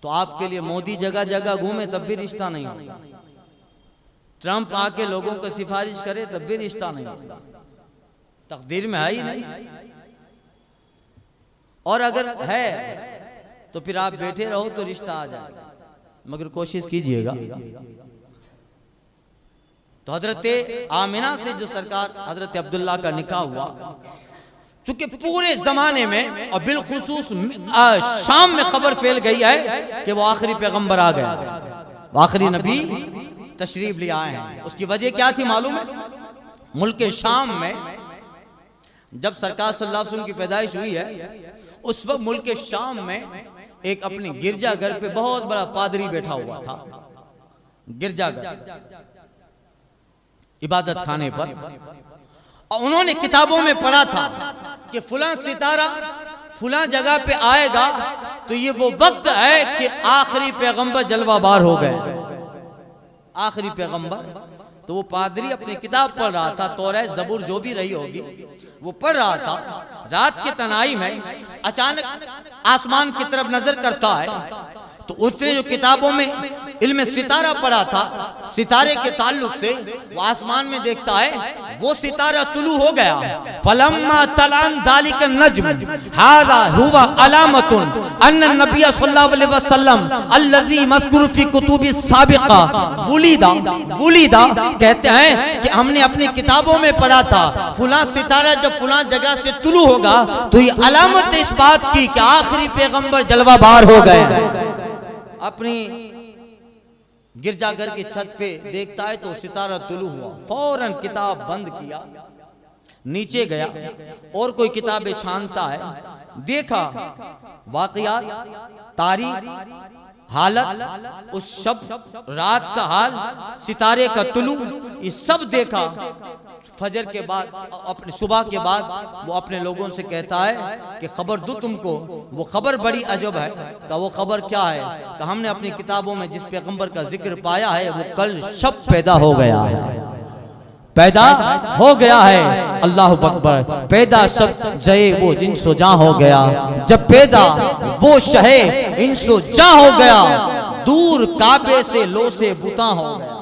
तो आपके लिए मोदी जगह जगह घूमे तब भी रिश्ता नहीं होगा, ट्रंप आके लोगों को सिफारिश करे तब भी रिश्ता नहीं होगा, तकदीर में है ही नहीं। और अगर है तो फिर आप बैठे रहो तो रिश्ता आ जाएगा, मगर कोशिश कीजिएगा। तो हजरत आमिना से जो सरकार हजरत अब्दुल्ला का निकाह हुआ, चूंकि पूरे जमाने में और बिलखुसूस शाम में खबर फैल गई है कि वो आखिरी पैगंबर आ गया, आखिरी नबी तशरीफ ले आए हैं। उसकी वजह क्या थी मालूम है? मुल्क शाम में जब सरकार सल्लल्लाहु अलैहि वसल्लम की पैदाइश हुई है, उस वक्त मुल्क शाम में एक अपने गिरजाघर पे बहुत बड़ा पादरी बैठा हुआ था, गिरजाघर इबादत खाने पर। और उन्होंने किताबों में पढ़ा था कि फुला सितारा फुला जगह पे आएगा तो ये वो वक्त है कि आखिरी पैगंबर जलवाबार हो गए, आखिरी पैगंबर। तो वो पादरी अपनी किताब पढ़ रहा था, तौरात ज़बूर जो भी रही होगी वो पढ़ रहा था। रात के तनाई में अचानक आसमान की तरफ नजर करता है तो उसने जो किताबों में इल्म सितारा पढ़ा था, सितारे के ताल्लुक से वो आसमान में देखता है वो सितारा तुलू हो गया। फलम्मा तलान ज़ालिका नज्म हाज़ा हुवा अलामतुन अन्न नबी सल्लल्लाहु अलैहि वसल्लम अल्लज़ी मज़कुर फी कुतुबि साबिक़ा वुलिदा। कहते हैं कि हमने अपनी किताबों में पढ़ा था फुला सितारा जब फुला जगह से तुलू होगा तो ये अलामत इस बात की कि आखिरी पैगंबर जलवाबार हो गए। अपनी गिरजाघर की छत पे देखता है तो सितारा तुलू हुआ, फौरन किताब बंद किया, नीचे गया और कोई किताबें छानता है, देखा वाक़ियात, तारीख, हालत, उस शब रात का हाल, सितारे का तुलू, ये सब देखा। फजर के बाद, अपने सुबह के बाद वो अपने लोगों से कहता है कि खबर दूं तुमको, वो खबर बड़ी अजब है। का वो खबर क्या है? कि हमने अपनी किताबों में जिस पैगंबर का जिक्र पाया है वो कल शब पैदा हो गया है, पैदा हो गया है। अल्लाह अकबर। पैदा शब जये वो जिनसो जा हो गया, जब पैदा वो शहे इंसो जा हो गया, दूर काबे से लो से बुता हो गया,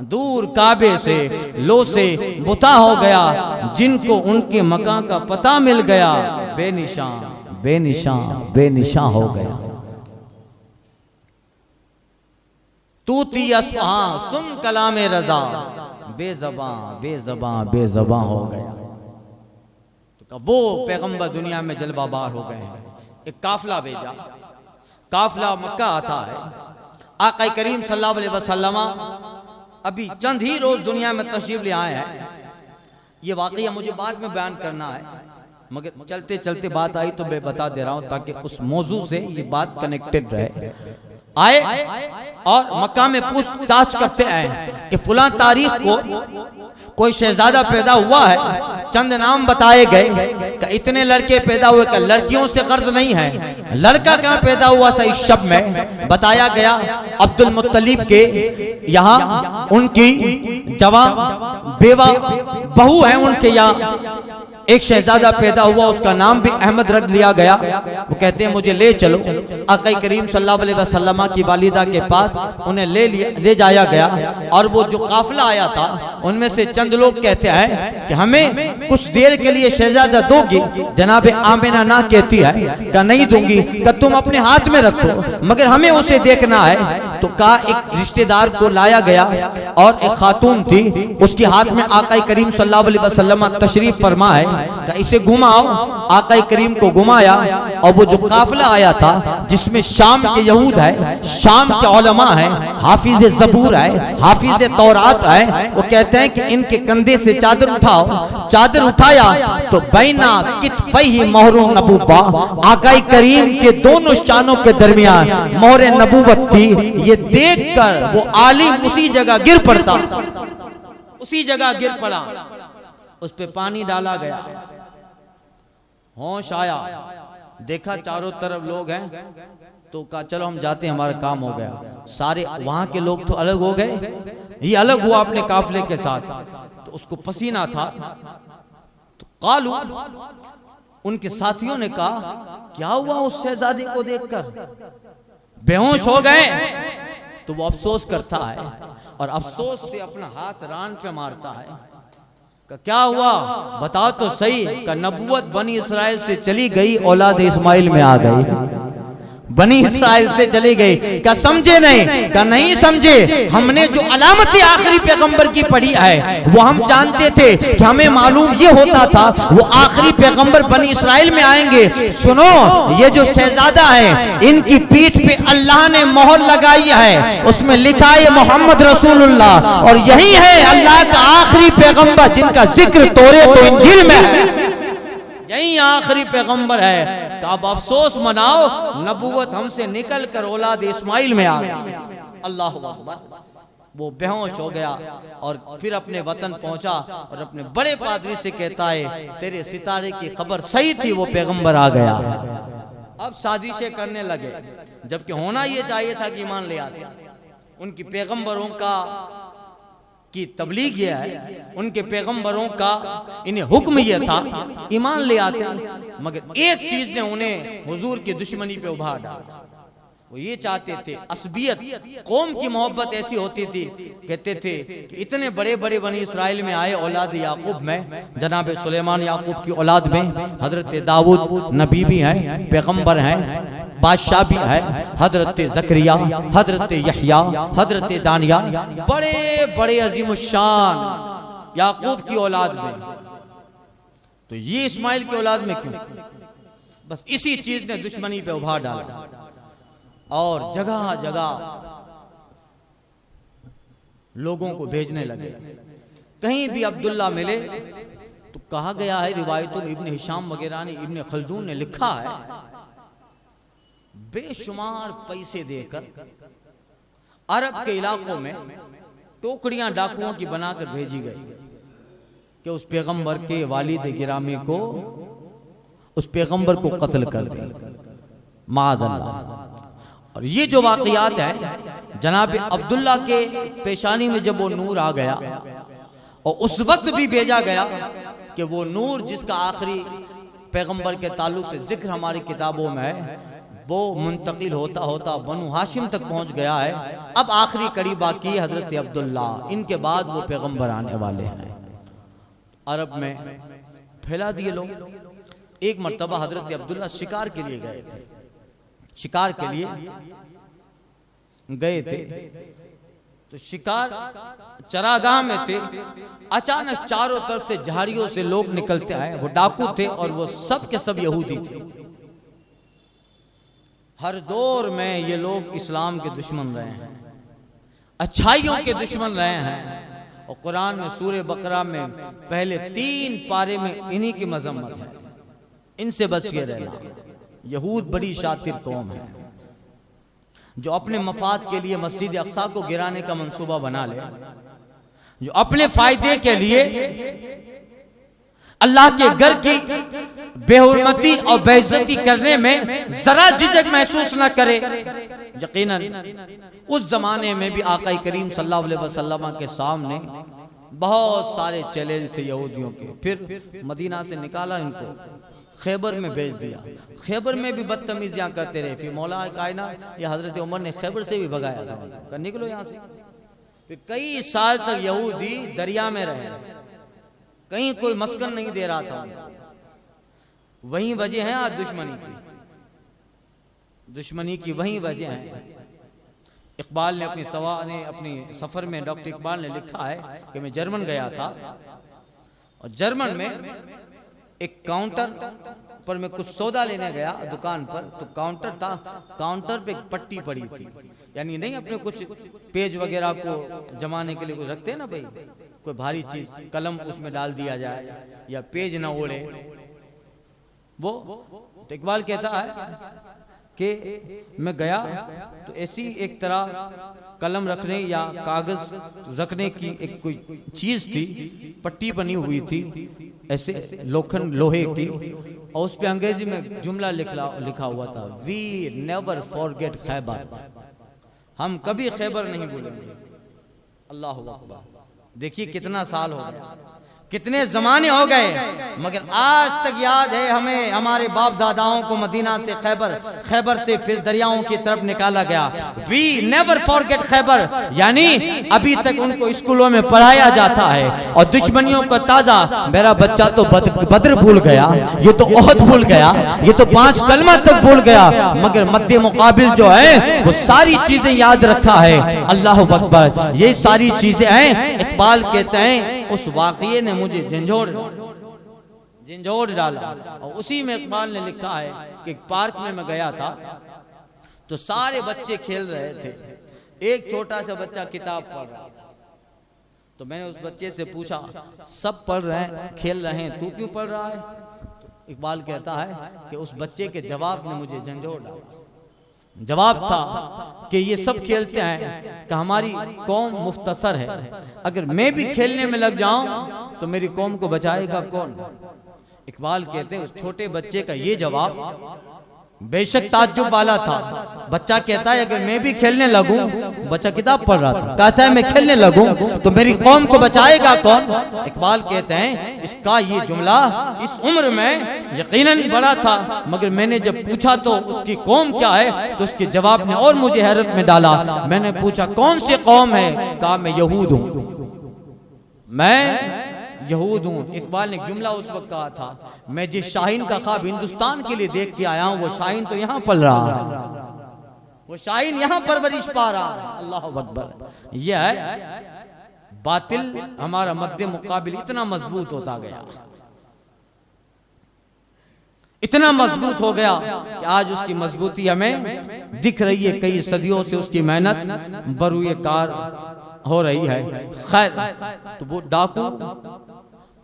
दूर काबे से लो से बुता हो गया, जिनको उनके मकान का पता मिल गया, बेनिशान बेनिशान बेनिशान हो गया। तूती अस्फहां सुन कलामे रजा, बेज़बां बेज़बां बेज़बां हो गया। तो वो पैगंबर दुनिया में जलवाबार हो गए हैं। एक काफिला भेजा, काफिला मक्का आता है। आका करीम सल्लल्लाहु अलैहि वसल्लम अभी चंद ही रोज दुनिया में तशरीफ ले आए हैं। ये वाकया मुझे बाद में बयान करना है, मगर चलते चलते बात आई तो मैं बता दे रहा हूं ताकि उस मौजू से ये बात कनेक्टेड रहे। आए और मक्का में पूछताछ करते आए कि फुला तारीख को कोई शहजादा पैदा हुआ है, चंद नाम बताए गए कि इतने लड़के पैदा हुए, कि लड़कियों से कर्ज नहीं है। लड़का कहाँ पैदा हुआ था इस शब में बताया गया, अब्दुल मुत्तलिब के यहाँ उनकी जवान बेवा बहू है, उनके यहाँ एक शहजादा पैदा हुआ, उसका नाम भी अहमद रख लिया गया। वो कहते हैं मुझे ले चलो आका करीम सल्लल्लाहु अलैहि वसल्लम की वालिदा के पास, उन्हें ले जाया गया। और वो जो काफिला आया था उनमें से चंद लोग कहते हैं कि हमें कुछ देर के लिए शहजादा दोगी। जनाब आमिना ना कहती है कि नहीं दूंगी, कि तुम अपने हाथ में रखो मगर हमें उसे देखना है। तो कहा एक रिश्तेदार को लाया गया और एक खातून थी, उसके हाथ में आका करीम सल्लल्लाहु अलैहि वसल्लम तशरीफ फरमा है, इसे घुमाओ। आका करीम को घुमाया और वो जो काफिला आया था जिसमें शाम के यहूद है, शाम के उलमा है, हाफिज जबूर है, हाफिज तौरात है, वो कहते हैं कि इनके कंधे से चादर उठाओ। चादर उठाया तो बैना कितफैहि मोहरुन नबुव्वा, आका करीम के दोनों शानों के दरमियान मोहर नबूवत थी। ये देखकर वो आलिम उसी जगह गिर पड़ता, उसी जगह गिर पड़ा, उस पे पानी डाला गया, होश आया, देखा चारों तरफ लोग हैं, तो कहा चलो हम जाते हैं, हमारा काम हो गया। सारे वहां के लोग तो अलग हो गए, ये अलग हुआ अपने काफिले के साथ। तो उसको पसीना था, तो कालू उनके साथियों ने कहा क्या हुआ उस शहजादे को देखकर, बेहोश हो गए। तो वो अफसोस करता है और अफसोस से अपना हाथ रान पे मारता है, क्या हुआ बताओ तो सही। का नबुवत बनी इसराइल से चली गई, औलाद इस्माइल में आ गई। बनी इसराइल से चली गई, क्या समझे नहीं? क्या नहीं समझे? हमने जो अलामत आखिरी पैगंबर की पढ़ी है वो हम जानते थे कि हमें मालूम ये होता था वो आखिरी पैगंबर बनी इसराइल में आएंगे। सुनो, ये जो शहजादा है इनकी पीठ पे अल्लाह ने मोहर लगाई है, उसमें लिखा है मोहम्मद रसूलुल्लाह, और यही है अल्लाह का आखिरी पैगंबर जिनका जिक्र तौरात और इंजील में है, यही आखिरी पैगंबर है। तो अब अफसोस मनाओ, नबूवत हमसे निकल कर औलाद इस्माइल में आ गई। अल्लाह अकबर। वो बेहोश हो गया और फिर अपने वतन पहुंचा और अपने बड़े पादरी से कहता है तेरे सितारे की खबर सही थी, वो पैगंबर आ गया। अब साजिशें करने लगे, जबकि होना ये चाहिए था कि ईमान ले आते। उनकी पैगंबरों का की तबलीग ये है, उनके पैगंबरों का इन्हें हुक्म ये था ईमान ले आते, मगर एक चीज ने उन्हें हुजूर की दुश्मनी पे उभार डाला। वो ये चाहते थे असबियत, कौम की मोहब्बत ऐसी होती थी, कहते थे कि इतने बड़े बड़े बनी इसराइल में आए औलाद याकूब में, जनाब सुलेमान याकूब की औलाद में हजरत दाऊद नबी भी हैं, पैगंबर हैं, बादशाह भी है, हजरत जकरिया, हजरत यहया, हजरत दानिया, बड़े बड़े अजीम शान याकूब की औलाद में। तो ये इस्माइल की औलाद में क्यों? बस इसी चीज ने दुश्मनी पे उभार डाला और जगह जगह लोगों को भेजने लगे। कहीं भी अब्दुल्ला मिले तो कहा गया है, रिवायतों में इब्न हिशाम वगैरह ने, इब्न खलदून ने लिखा है, बेशुमार पैसे देकर अरब के इलाकों में टोकरियां डाकुओं की बनाकर भेजी गई कि उस पैगंबर के वालिद गिरामी को, उस पैगंबर को कत्ल कर दे, माअल्लाह। और ये जो वाकयात है, जनाब अब्दुल्ला के पेशानी में जब वो नूर आ गया और उस वक्त भी भेजा गया कि वो नूर जिसका आखिरी पैगंबर के ताल्लुक से जिक्र हमारी किताबों में है, वो मुंतकिल होता होता बनु हाशिम तक पहुंच गया है। अब आखिरी कड़ी बाकी है हजरत अब्दुल्ला, इनके बाद वो पैगंबर आने वाले हैं। अरब में फैला दिए लोग। एक मर्तबा हजरत अब्दुल्ला शिकार के लिए गए थे, शिकार के लिए गए थे, तो शिकार चरागाह में थे, अचानक चारों तरफ से झाड़ियों से लोग निकलते आए। वो डाकू थे और वो सब के सब यहूदी थे। हर दौर में ये लोग इस्लाम के दुश्मन रहे हैं, अच्छाइयों के दुश्मन रहे हैं। और कुरान में सूरह बकरा में पहले 3 पारे में इन्हीं की मजम्मत है। इनसे बच के रहना। यहूद बड़ी शातिर कौम है जो अपने मफाद के लिए मस्जिद अक्सा को गिराने का मंसूबा बना ले, जो अपने फायदे के लिए अल्लाह के घर की बेहुरमती और बेइज्जती करने में जरा झिझक महसूस न करे। यकीनन उस जमाने में भी आका करीम सल्लल्लाहु अलैहि वसल्लम के सामने बहुत सारे चैलेंज थे यहूदियों के। फिर मदीना से निकाला, इनको खैबर में भेज दिया। खैबर में भी बदतमीजियां करते रहे। फिर मौला कायनात या हजरत उमर ने खैबर से भी भगाया था, निकलो यहाँ से। फिर कई साल तक यहूदी दरिया में रहे, कहीं कोई मस्कन नहीं दे रहा था। वही वजह है आज दुश्मनी की वही वजह है। इकबाल ने अपनी सफर में डॉक्टर इकबाल ने लिखा है कि मैं जर्मन गया था और जर्मन में एक काउंटर पर मैं कुछ सौदा लेने गया दुकान पर, तो काउंटर था, काउंटर पे एक पट्टी पड़ी थी, यानी नहीं अपने कुछ पेज वगैरह को जमाने के लिए कुछ रखते हैं ना भाई, कोई भारी चीज कलम उसमें डाल दिया जाए या पेज ना ओढ़े। वो तो इकबाल कहता है कि मैं गया तो ऐसी एक तरह कलम रखने या कागज रखने की एक कोई चीज थी, पट्टी बनी हुई थी ऐसे लोहे की, और उस पे अंग्रेजी में जुमला लिखा हुआ था, वी नेवर फॉरगेट खैबर, हम कभी खैबर नहीं भूलेंगे। अल्लाह अकबर। देखिए कितना साल हो गया, कितने जमाने हो गए, मगर आज तक याद है हमें हमारे बाप दादाओं को मदीना से खैबर से फिर दरियाओं की तरफ निकाला गया। वी नेवर फॉरगेट खैबर, यानी अभी तक उनको स्कूलों में पढ़ाया जाता है। और दुश्मनियों का ताजा, मेरा बच्चा तो बद्र भूल गया, ये तो ओहद भूल गया, ये तो 5 कलमा तक भूल गया, मगर मद्दे मुकाबिल जो है वो सारी चीजें याद रखा है। अल्लाह अकबर। ये सारी चीजें हैं। इकबाल कहते हैं उस वाक़ये ने मुझे झंझोड़ डाला। और उसी में इकबाल ने लिखा है कि पार्क में मैं गया था तो सारे बच्चे खेल रहे थे, एक छोटा सा बच्चा किताब पढ़ रहा था। तो मैंने उस बच्चे से पूछा, सब पढ़ रहे हैं, खेल रहे हैं, तू क्यों पढ़ रहा है? तो इकबाल कहता है कि उस बच्चे के जवाब ने मुझे झंझोड़ डाला। जवाब था कि ये सब खेलते हैं कि हमारी कौम मुख्तसर है, अगर मैं भी खेलने में लग जाऊं तो मेरी कौम को बचाएगा कौन? इकबाल कहते हैं उस छोटे बच्चे का ये जवाब बेशक ताज्जुब वाला था। बच्चा कहता है अगर मैं भी खेलने लगूं, बच्चा किताब पढ़ रहा था, कहता है मैं खेलने लगूं तो मेरी कौम को बचाएगा कौन? इकबाल कहते हैं इसका ये जुमला इस उम्र में यकीनन बड़ा था, मगर मैंने जब पूछा तो उसकी कौम क्या है तो उसके जवाब ने और मुझे हैरत में डाला। मैंने पूछा कौन सी कौम है? कहा मैं यहूद हूं, मैं यहूद हूँ। इकबाल ने जुमला उस वक्त कहा था, मैं जिस शाहीन का ख्वाब हिंदुस्तान के लिए देख के आया हूँ वो शाहीन तो यहाँ पल रहा है, वो शाहीन यहाँ परवरिश पा रहा है। अल्लाह अकबर। यह है बातिल हमारा मद्दे मुकाबिल इतना मजबूत होता गया, इतना मजबूत हो गया कि आज उसकी मजबूती हमें दिख रही है। कई सदियों से उसकी मेहनत बरूए कार हो रही है। खैर, तो वो डाकू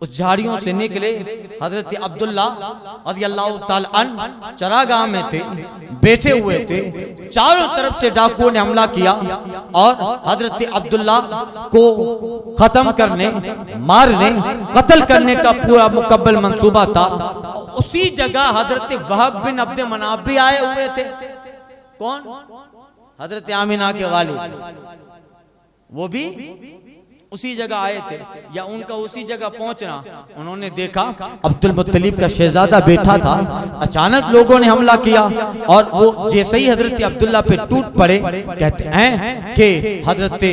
उस झाड़ियों से निकले। हजरत अब्दुल्ला रज़ियल्लाहु ताला अन्हु चरागाह में थे, बैठे हुए थे। चारों तरफ से डाकुओं ने हमला किया और हजरत अब्दुल्ला को खत्म करने, मारने, कत्ल करने का पूरा मुकम्मल मंसूबा था। उसी जगह हजरत वहब बिन अब्द मनाफ भी आए हुए थे। कौन? हजरत आमिना के वालिद, वो भी उसी जगह आए थे या उनका उसी जगह पहुंचना। उन्होंने देखा अब्दुल मुत्तलिब का शहजादा बैठा था, अचानक लोगों ने हमला किया और वो जैसे ही हजरत अब्दुल्ला पे टूट पड़े, कहते हैं कि हजरत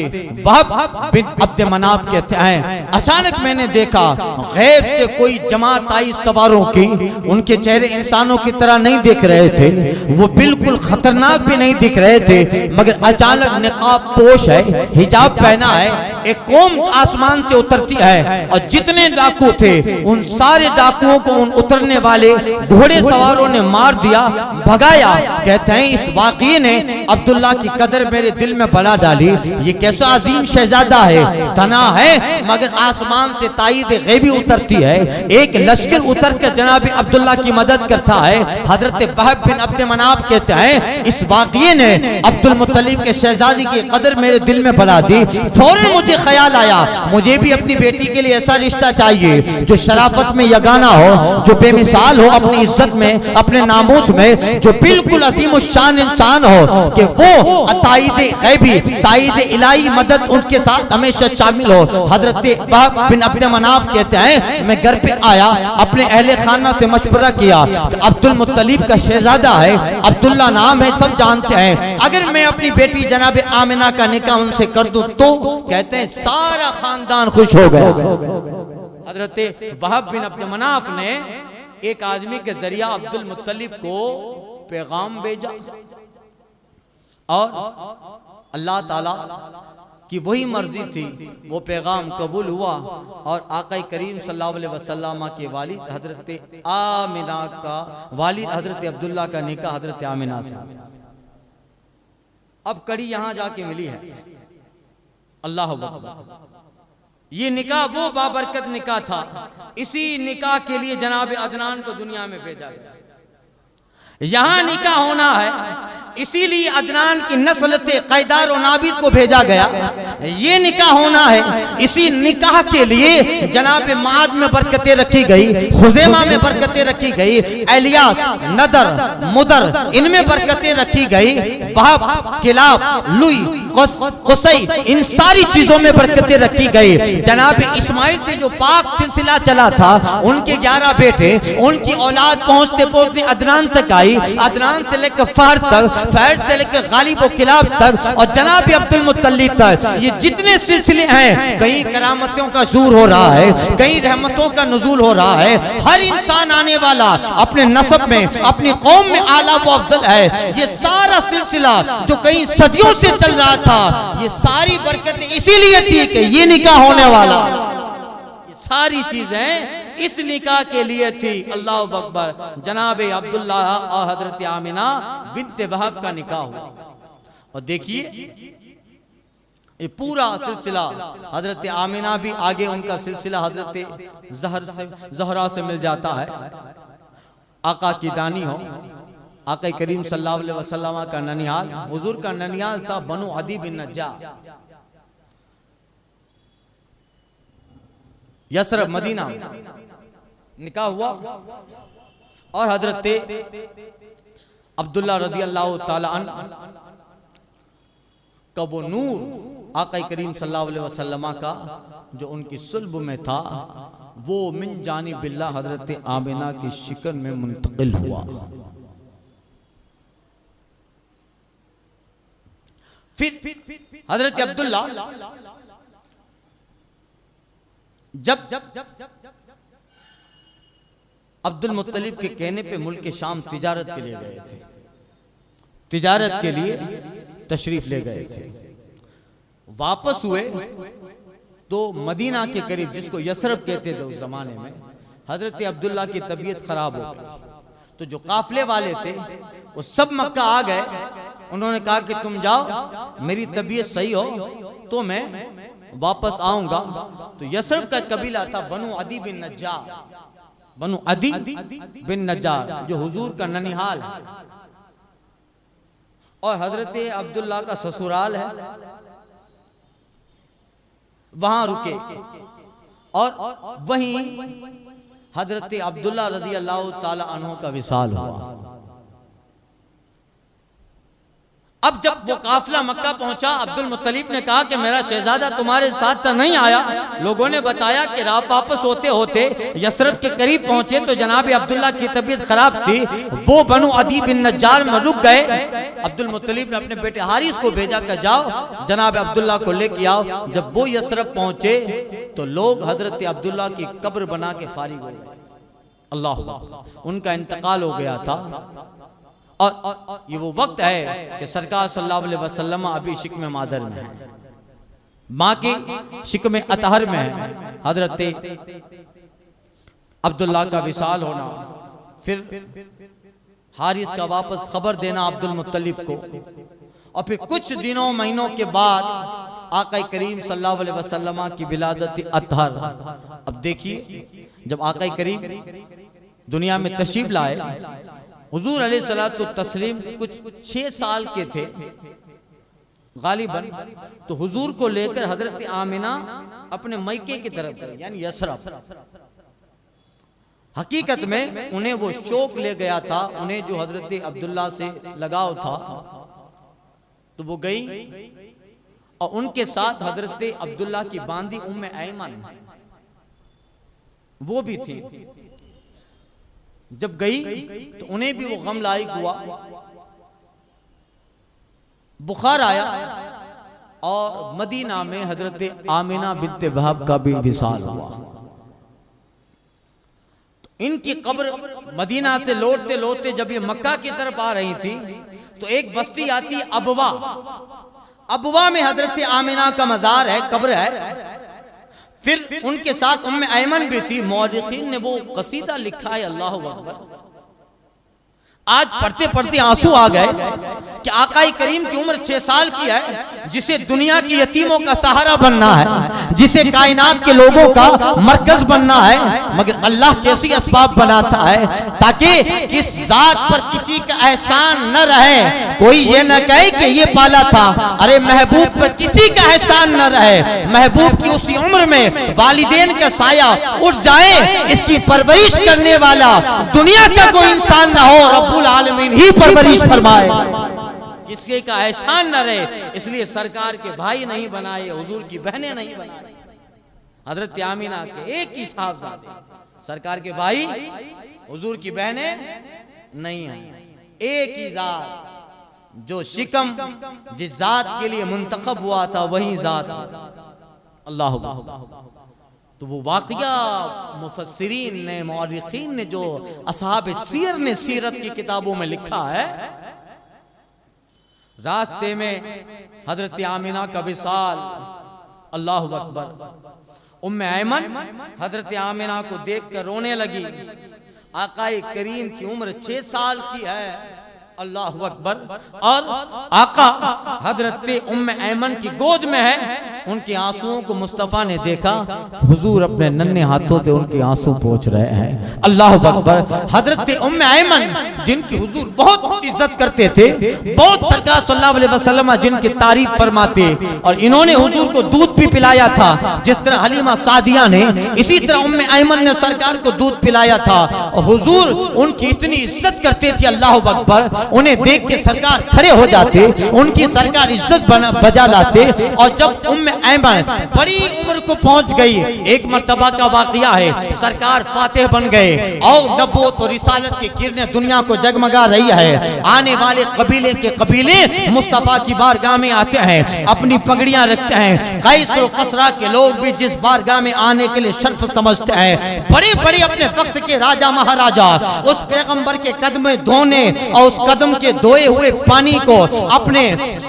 वहब बिन अब्द मनाफ कहते हैं अचानक मैंने देखा गैब से कोई जमात आई सवारों की। उनके चेहरे इंसानों की तरह नहीं दिख रहे थे, वो बिल्कुल खतरनाक भी नहीं दिख रहे थे, मगर अचानक निकाब पोश है, हिजाब पहना है, एक कौम आसमान से उतरती है और जितने डाकू थे उन सारे डाकुओं को उन उतरने वाले घोड़े सवारों ने मार दिया, भगाया। कहते हैं इस वाक़ये ने अब्दुल्ला की कदर मेरे दिल में बढ़ा डाली। ये कैसा अजीम शहजादा है, तना है मगर आसमान से ताईद गैबी उतरती है। एक लश्कर उतर कर जनाब अब्दुल्ला की मदद करता है। हजरत वहब बिन अब्द मनाफ कहते हैं इस वाक़ये ने अब्दुल मुत्तलिब के शहजादी की कदर मेरे दिल में बढ़ा दी। फौरन मुझे ख्याल आया मुझे भी अपनी बेटी के लिए ऐसा रिश्ता चाहिए जो शराफत में यगाना हो, जो बेमिसाल हो अपनी इज्जत में, अपने नामूस में, जो बिल्कुल अजीम शान इंसान हो कि वो ताईद गैबी, ताईद इलाही मदद उनके साथ हमेशा शामिल हो। हजरत वहब बिन अब्द मनाफ कहते हैं मैं घर पे आया, अपने अहले खाना से मशवरा किया कि अब्दुल मुत्तलिब का शहजादा है, अब्दुल्ला नाम है, सब जानते हैं, अगर मैं अपनी बेटी जनाब आमिना का निकाह उनसे कर दूं तो कहते हैं सारा खानदान खुश हो गया। हजरत वहब बिन अब्द मनाफ ने एक आदमी के जरिया अब्दुल मुत्तलिब को पैगाम भेजा और अल्लाह ताला की वही मर्जी थी, वो पैगाम कबूल हुआ और आका करीम सल्लल्लाहु अलैहि वसल्लम के वालिद हजरत आमिना का, वालिद हजरत अब्दुल्ला का निकाह हजरत आमिना से। अब कड़ी यहां जाके मिली है। अल्लाह अकबर। ये निकाह वो बाबरकत निकाह था, इसी निकाह के लिए जनाब अदनान को दुनिया में भेजा गया। यहां निकाह होना है, इसीलिए अदनान की नस्ल से कैदार और नाबिद को भेजा गया। ये निकाह होना है, इसी निकाह के लिए जनाब माद में बरकतें रखी गई, खुजैमा में बरकतें रखी गई, इलियास, नदर, मुदर इनमें बरकतें रखी गई, वहब, किलाब, लुई, कुसै इन सारी चीजों में बरकतें रखी गई। जनाब इस्माइल से जो पाक सिलसिला चला था, उनके 11 बेटे, उनकी औलाद पहुंचते पहुंचते अदनान तक आई, अदनान से लेकर फहर तक, फहर से लेकर गालिब और किलाब तक और जनाब अब्दुल मुत्तलिब तक, ये जितने सिलसिले हैं, कहीं करामतों का ज़ूर हो रहा है, कहीं रहमतों का नुज़ूल हो रहा है। हर इंसान आने वाला अपने नस्ब में, अपनी कौम में आला व अफजल है। ये सारा सिलसिला जो कई सदियों से चल रहा था, ये सारी बरकतें इसीलिए थी कि ये निकाह होने वाला, ये सारी चीजें इस निकाह के लिए थी। अल्लाह अकबर। जनाब अब्दुल्ला और हजरत आमिना बिन्त वहब का निकाह हुआ और देखिए ये पूरा सिलसिला, हजरत आमिना भी आगे उनका सिलसिला हजरत ज़हरा से मिल जाता है। आका की दानी हो, आका करीम सल्लल्लाहु अलैहि वसल्लम का ननिहाल, हुजूर का ननिहाल था बनु अदी बिन नज्जार, यसरब मदीना निकाह हुआ और हजरत अब्दुल्ला रदी अल्लाह ताला अन्हु का वो नूर आका करीम सल्लल्लाहु अलैहि वसल्लम का जो उनकी सुल्ब में था, वो मिन जानिबिल्लाह हजरत आमिना की शिकन में मुंतकिल हुआ। फिर हजरत अब्दुल्ला जब अब्दुल मुत्तलिब के कहने पे मुल्क शाम तिजारत के लिए गए थे, तिजारत के लिए तशरीफ ले गए थे, वापस हुए तो मदीना के करीब, जिसको यसरब कहते थे उस जमाने में, हजरत अब्दुल्ला की तबीयत खराब हो गई। तो जो काफले वाले थे वो सब मक्का आ गए। उन्होंने कहा कि तुम जाओ, मेरी तबीयत सही हो तो मैं वापस आऊंगा। तो यसरब का कबीला था बनु अदी बिन नज्जार, बनु अदी बिन नज्जार जो हुजूर का ननिहाल है और हजरत अब्दुल्ला का ससुराल है। वहां रुके और वहीं हजरत अब्दुल्ला रज़ी अल्लाह ताला अन्हु का विसाल हुआ। अब जब वो काफिला मक्का पहुंचा, अब्दुल मुत्तलिब ने कहा कि मेरा शहजादा तुम्हारे साथ तो नहीं आया। लोगों ने बताया कि रात वापस होते होते यसरब के करीब पहुंचे तो जनाब अब्दुल्ला की तबीयत खराब थी, वो बनु अदी बिन नज्जार में रुक गए। अब्दुल मुत्तलिब ने अपने बेटे हारिस को भेजा कि जाओ जनाब अब्दुल्ला को लेके आओ। जब वो यसरब पहुंचे तो लोग हजरत अब्दुल्ला की कब्र बना के फारिग हो गए। अल्लाह, उनका इंतकाल हो गया था और ये वो वक्त है कि सरकार सल्लल्लाहु अलैहि वसल्लम अभी शिक्म मादर में है। माँ की शिकम अतहर में है हजरत अब्दुल्ला का विसाल होना, फिर हारिस का वापस खबर देना अब्दुल मुत्तलिब को, और फिर कुछ दिनों महीनों के बाद आका करीम सल्लल्लाहु अलैहि वसल्लम की विलादत अतहर। अब देखिए, जब आका करीम दुनिया में तशरीफ लाए, हुजूर अलैहिस्सलातु तस्लीम कुछ 6 साल के थे गालिबन, तो हुजूर को लेकर हजरत आमिना अपने मैके की तरफ गए, यानी यसरफ। हकीकत में उन्हें वो शौक ले गया था, उन्हें जो हजरत अब्दुल्ला से लगाव था, तो वो गई और उनके साथ हजरत अब्दुल्ला की बांदी उम्मे ऐमन वो भी थी। जब गई तो उन्हें भी वो गम लायक हुआ, बुखार आया, और मदीना में हजरत आमिना बिन्त वहब का भी विसाल हुआ। तो इनकी कब्र मदीना से लौटते लौटते जब ये मक्का की तरफ आ रही थी, तो एक बस्ती आती अबवा। अबवा में हजरत आमिना का मजार है, कब्र है। फिर उनके साथ उम्मे ऐमन भी थी। मौरिखीन ने वो कसीदा लिखा है, अल्लाहु अकबर, आज पढ़ते पढ़ते आंसू आ गए कि आकाई करीम की उम्र 6 साल की है, जिसे दुनिया की यतीमों का सहारा बनना है, जिसे कायनात के लोगों का मरकज बनना है, मगर अल्लाह कैसी असबाब बनाता है ताकि किस जात पर किसी का एहसान न रहे, कोई ये न कहे कि ये पाला था। अरे महबूब पर किसी का एहसान न रहे, महबूब की उसी उम्र में वालिदैन का साया उठ जाए, इसकी परवरिश करने वाला दुनिया का कोई इंसान न हो, रब्बुल आलमीन ही परवरिश फरमाए, किसी का एहसान न रहे। इसलिए सरकार के भाई नहीं बनाए, हुजूर की बहनें नहीं बनाई, हजरत आमिना के एक ही साहबजादे, सरकार के भाई हुजूर की बहनें नहीं हैं। एक ही जात, जो शिकम जिस जात के लिए मुंतखब हुआ था वही जात अल्लाह। तो वो वाक़या मुफस्सिरीन ने, मौरिखीन ने, जो असहाब सीर ने सीरत की किताबों में लिखा है, रास्ते में हजरत आमिना का विसाल, अल्लाहु अकबर। उम्मे ऐमन हजरत आमिना को देखकर रोने लगी। आकाए करीम की उम्र 6 साल की है, अल्लाहु अकबर, और आका हजरत उम्मे ऐमन की गोद में है। उनके आंसुओं को मुस्तफा ने देखा, हुजूर अपने नन्हे हाथों से उनके आंसू पोंछ रहे हैं, अल्लाहु अकबर। हजरत उम्मे ऐमन जिनकी हुजूर बहुत इज्जत करते थे, बहुत सरकार सल्लल्लाहु अलैहि वसल्लम जिनकी तारीफ फरमाते, और इन्होंने हुजूर को दूध भी पिलाया था, जिस तरह हलीमा सादिया ने, इसी तरह उम्मे ऐमन ने सरकार को दूध पिलाया था, और हुजूर उनकी इतनी इज्जत करते थे, अल्लाहु अकबर। उन्हें देख के सरकार खड़े हो जाते, उनकी सरकार इज्जत बजा लाते। और जब उम्मे ऐमन बड़ी उम्र को पहुंच गई, एक मर्तबा का वाकया है, सरकार फातेह बन गए और नबूवत और रिसालत की किरणें दुनिया को जगमगा रही है। आने वाले कबीले के कबीले मुस्तफा की बारगाह में आते हैं, अपनी पगड़ियां रखते हैं। कैसर और कसरा के लोग भी जिस बारगाह में आने के लिए शर्फ समझते हैं, बड़े बड़े अपने वक्त के राजा महाराजा उस पैगंबर के कदम धोने और उस कदम के धोए हुए पानी को अपने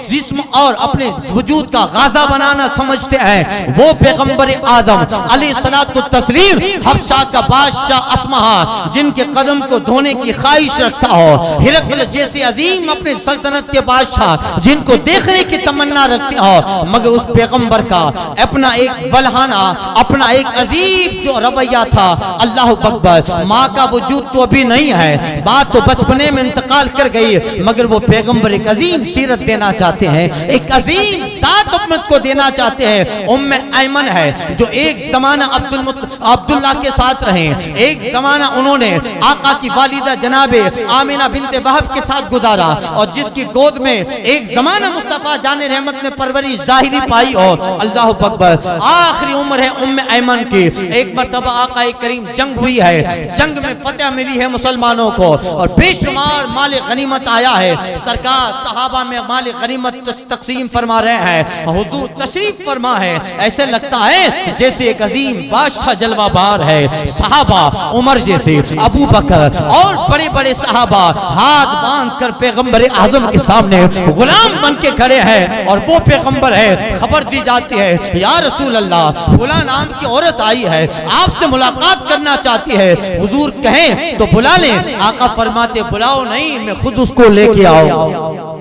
जिस्म और अपने वजूद का गाजा बनाना समझते हैं। वो पैगंबर आदम अलैहिस्सलातु तस्लीम, हबशा का बादशाह अस्महा, जिनके कदम को धोने की ख्वाहिश रखता हो, हिरकल जैसे अजीम अपने सल्तनत के बादशाह जिनको देखने की तमन्ना रखते हो, मगर उस पैगंबर का अपना एक वल्हाना, अपना एक अजीब जो रवैया था, अल्लाह अकबर। माँ का वजूद तो अभी नहीं है, बात तो बचपने में इंतकाल कर गई, मगर वो पैगंबर एक अजीम सीरत देना चाहते हैं, एक अजीम सात उम्मत को देना चाहते हैं। उम्मे ऐमन है जो एक जमाना अब्दुल्ला के साथ रहे, एक जमाना उन्होंने आका की वालिदा जनाबे आमिना बिन्ते वहब के साथ गुजारा, और जिसकी गोद में एक जमाना मुस्तफा जाने रहमत ने परवरिश जाहिरी पाई हो, अल्लाह अकबर। आखिरी उम्र है उम्मे ऐमन की। एक मर्तबा आका करीम जंग हुई है, जंग में फतेह मिली है मुसलमानों को, और बेशुमार माल गनीमत आया है। सरकार सहाबा में माल गनीमत तकसीम फरमा रहे हैं, हुजूर तशरीफ तशरीफ फरमा है, ऐसे लगता है जैसे एक अजीम बादशाह जलवाबार है। सहाबा उमर जैसे, अबू बकर और बड़े बड़े सहाबा हाथ बांध कर पैगंबर आजम के सामने गुलाम बन के खड़े हैं और वो पैगंबर है। खबर दी जाती है, या रसूल अल्लाह, फुला नाम की औरत आई है, आपसे मुलाकात करना चाहती है, हुजूर कहें तो बुला लें। आका फरमाते बुलाओ नहीं, मैं खुद उसको लेके आओ।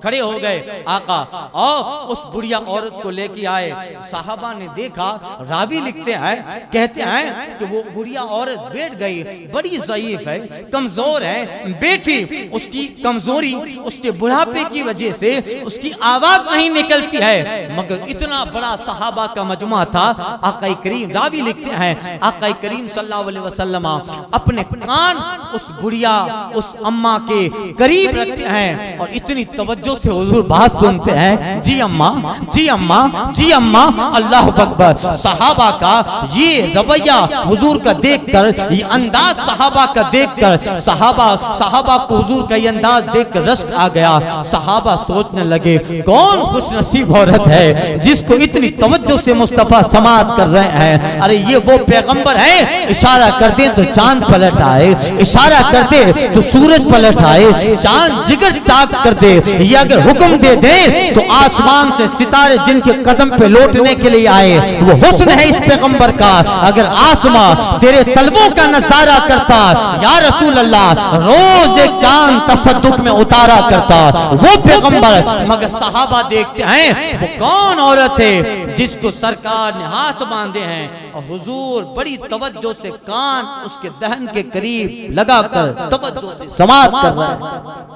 खड़े हो गए आका और उस बुढ़िया औरत को लेके आए। साहबा ने देखा, रावी लिखते हैं, कहते हैं कि वो बुढ़िया औरत बैठ गई, बड़ी ज़ईफ है, कमजोर है, बैठी। उसकी कमजोरी, उसके बुढ़ापे की वजह से उसकी आवाज नहीं निकलती है, मगर इतना बड़ा साहबा का मजमा था। आका करीम, रावी लिखते हैं, आका करीम सल्लल्लाहु अलैहि वसल्लम अपने कान उस बुढ़िया, उस अम्मा के करीब रखते हैं और इतनी तवज्जो से हुजूर बात सुनते हैं। जी अम्मा, जी अम्मा, जी अम्मा, अल्लाह अकबर। सहाबा का ये रवैया हुजूर का देखकर, ये अंदाज सहाबा का देखकर, सहाबा को हुजूर का ये अंदाज देखकर रश्क आ गया। सहाबा सोचने लगे, कौन खुशनसीब औरत है जिसको इतनी तवज्जो से मुस्तफा समाअत कर रहे हैं। अरे ये वो पैगंबर है, इशारा कर दे तो चांद पलट आए, इशारा कर दे तो सूरज पलट आए, चांद जिगर चाक कर दे। ये अगर हुक्म दे दे तो आसमान से सितारे जिनके कदम पे लौटने के लिए आए, वो हुस्न है इस पैगंबर का। अगर आसमां तेरे तलवों का नजारा करता, या रसूल अल्लाह, रोज एक चांद तसद्दुक में उतारा करता वो पैगंबर। मगर सहाबा देखते हैं वो कौन औरत है जिसको सरकार ने हाथ बांधे हैं और हुजूर बड़ी तवज्जो से कान उसके दहन के करीब लगाकर तवज्जो से समाअत कर रहे हैं।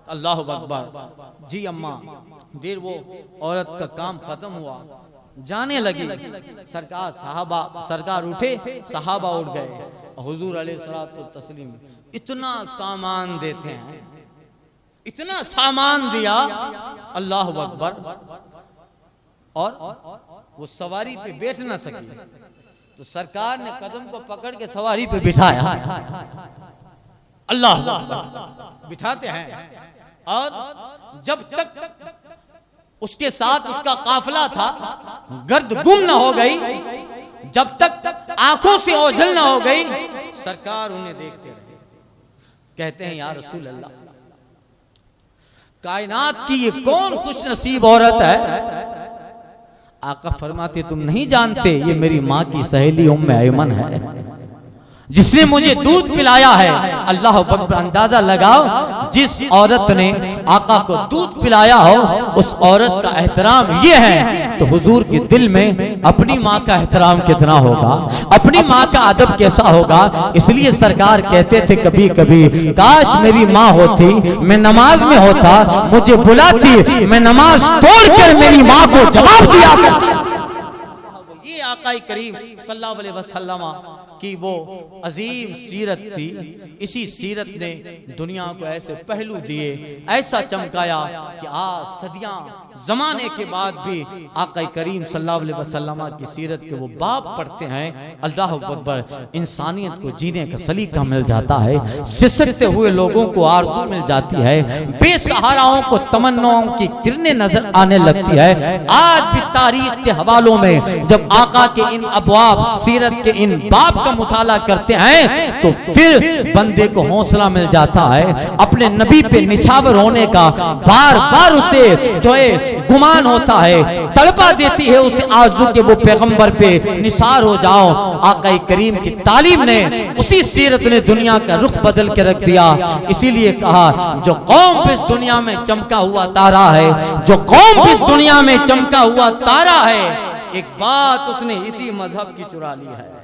अल्लाह अकबर। जी अम्मा, फिर वो औरत का काम खत्म हुआ, जाने लगी। सरकार उठे, सहाबा उठ गए। हुजूर अलैहिस्सलातु तस्लीम इतना सामान देते हैं, इतना सामान दिया, अल्लाह अकबर। और वो सवारी पे बैठ ना सकी तो सरकार ने कदम को पकड़ के सवारी पे बिठाया। अल्लाह बिठाते हैं। और जब तक उसके साथ उसका काफिला था, गर्द गुम ना हो गई, जब तक आंखों से ओझल ना हो गई, सरकार उन्हें देखते रहे। कहते हैं, या रसूल अल्लाह, कायनात की ये कौन खुशनसीब औरत है? आका फरमाते, तुम नहीं जानते, ये मेरी माँ की सहेली उम्मे ऐमन है, जिसने मुझे दूध पिलाया है। अल्लाह अकबर। अंदाजा लगाओ, जिस औरत ने आका को दूध पिलाया हो, उस औरत का एहतराम ये है, तो हुजूर के दिल में अपनी माँ का एहतराम कितना होगा, अपनी माँ का अदब कैसा होगा। इसलिए सरकार कहते थे कभी कभी, काश मेरी माँ होती, मैं नमाज में होता, मुझे बुलाती, मैं नमाज तोड़कर मेरी माँ को जवाब दिया करती। ये आका करीम सल्लल्लाहु अलैहि वसल्लम की वो अजीम सीरत थी। इसी सीरत ने दुनिया को ऐसे पहलू दिए, ऐसा चमकाया कि आज सदियां जमाने के बाद भी आका करीम सल्लल्लाहु अलैहि वसल्लम की सीरत के वो बाब पढ़ते हैं। अल्लाह अकबर। इंसानियत को जीने का सलीका मिल जाता है, सिसकते हुए लोगों को आरज़ू मिल जाती है, बेसहाराओं को तमन्नाओं की किरणें नजर आने लगती है। आज भी तारीख के हवालों में जब आका के इन अबवाब, सीरत के इन बाब का मुताला करते हैं तो फिर बंदे को हौसला मिल जाता है अपने नबी पे निछावर होने का। बार बार उसे जो है गुमान होता है, तड़पा देती है उसे आरज़ू के वो पैगंबर पे निसार हो जाओ। आका करीम की तालीम ने, उसी सीरत ने दुनिया का रुख बदल के रख दिया। इसीलिए कहा, जो कौम इस दुनिया में चमका हुआ तारा है, जो कौम इस दुनिया में चमका हुआ तारा है, एक बात उसने इसी मजहब की चुरा ली है,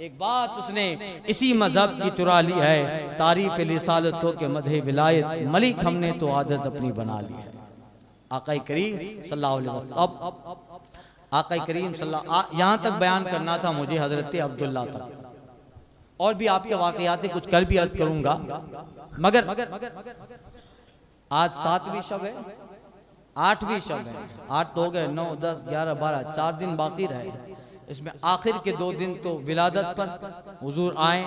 एक बात उसने इसी मजहब की चुरा ली है। तारीफ रिसालतों के मदहे विलायत मलिक हमने तो आदत अपनी बना ली है। आका करीम सल्लल्लाहु अलैहि वसल्लम, अब आका करीम सल्लल्लाहु, यहाँ तक बयान करना था मुझे हजरत अब्दुल्ला तक, और भी आपके वाकयात कुछ कल भी अर्ज करूंगा, मगर आज 7वीं शब है, 8वीं शब है, 8 तो हो गए, 9, 10, 11, 12, 4 दिन बाकी रहे। इसमें आखिर के 2 दिन तो विलादत पर हुजूर आए,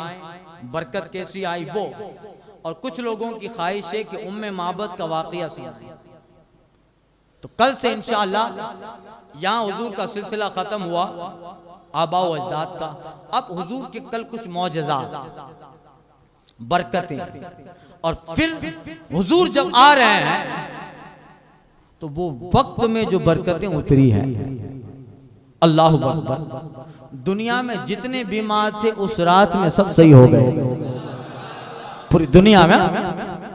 बरकत कैसी आई वो, और कुछ लोगों की ख्वाहिश है कि उम्मे माबद का वाकया सुनाएं। तो कल से इंशाअल्लाह यहाँ हुजूर का सिलसिला खत्म हुआ आबा व अजदाद का। अब हुजूर के कल कुछ मौजज़ात, बरकतें, और फिर हुजूर जब आ रहे हैं तो वो वक्त में जो बरकतें उतरी हैं, अल्लाह अकबर। दुनिया में जितने बीमार थे उस रात में सब सही हो गए, पूरी दुनिया में।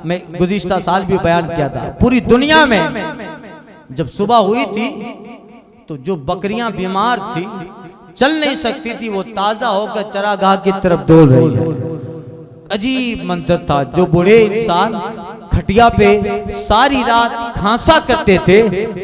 मैं गुज़िश्ता साल भी बयान किया था, पूरी दुनिया में जब सुबह हुई थी तो जो बकरियां बीमार थी, चल नहीं सकती थी, वो ताजा होकर चरागाह की तरफ दौड़ रही है। अजीब मंजर था। जो बूढ़े इंसान खटिया पे सारी रात खांसा करते थे,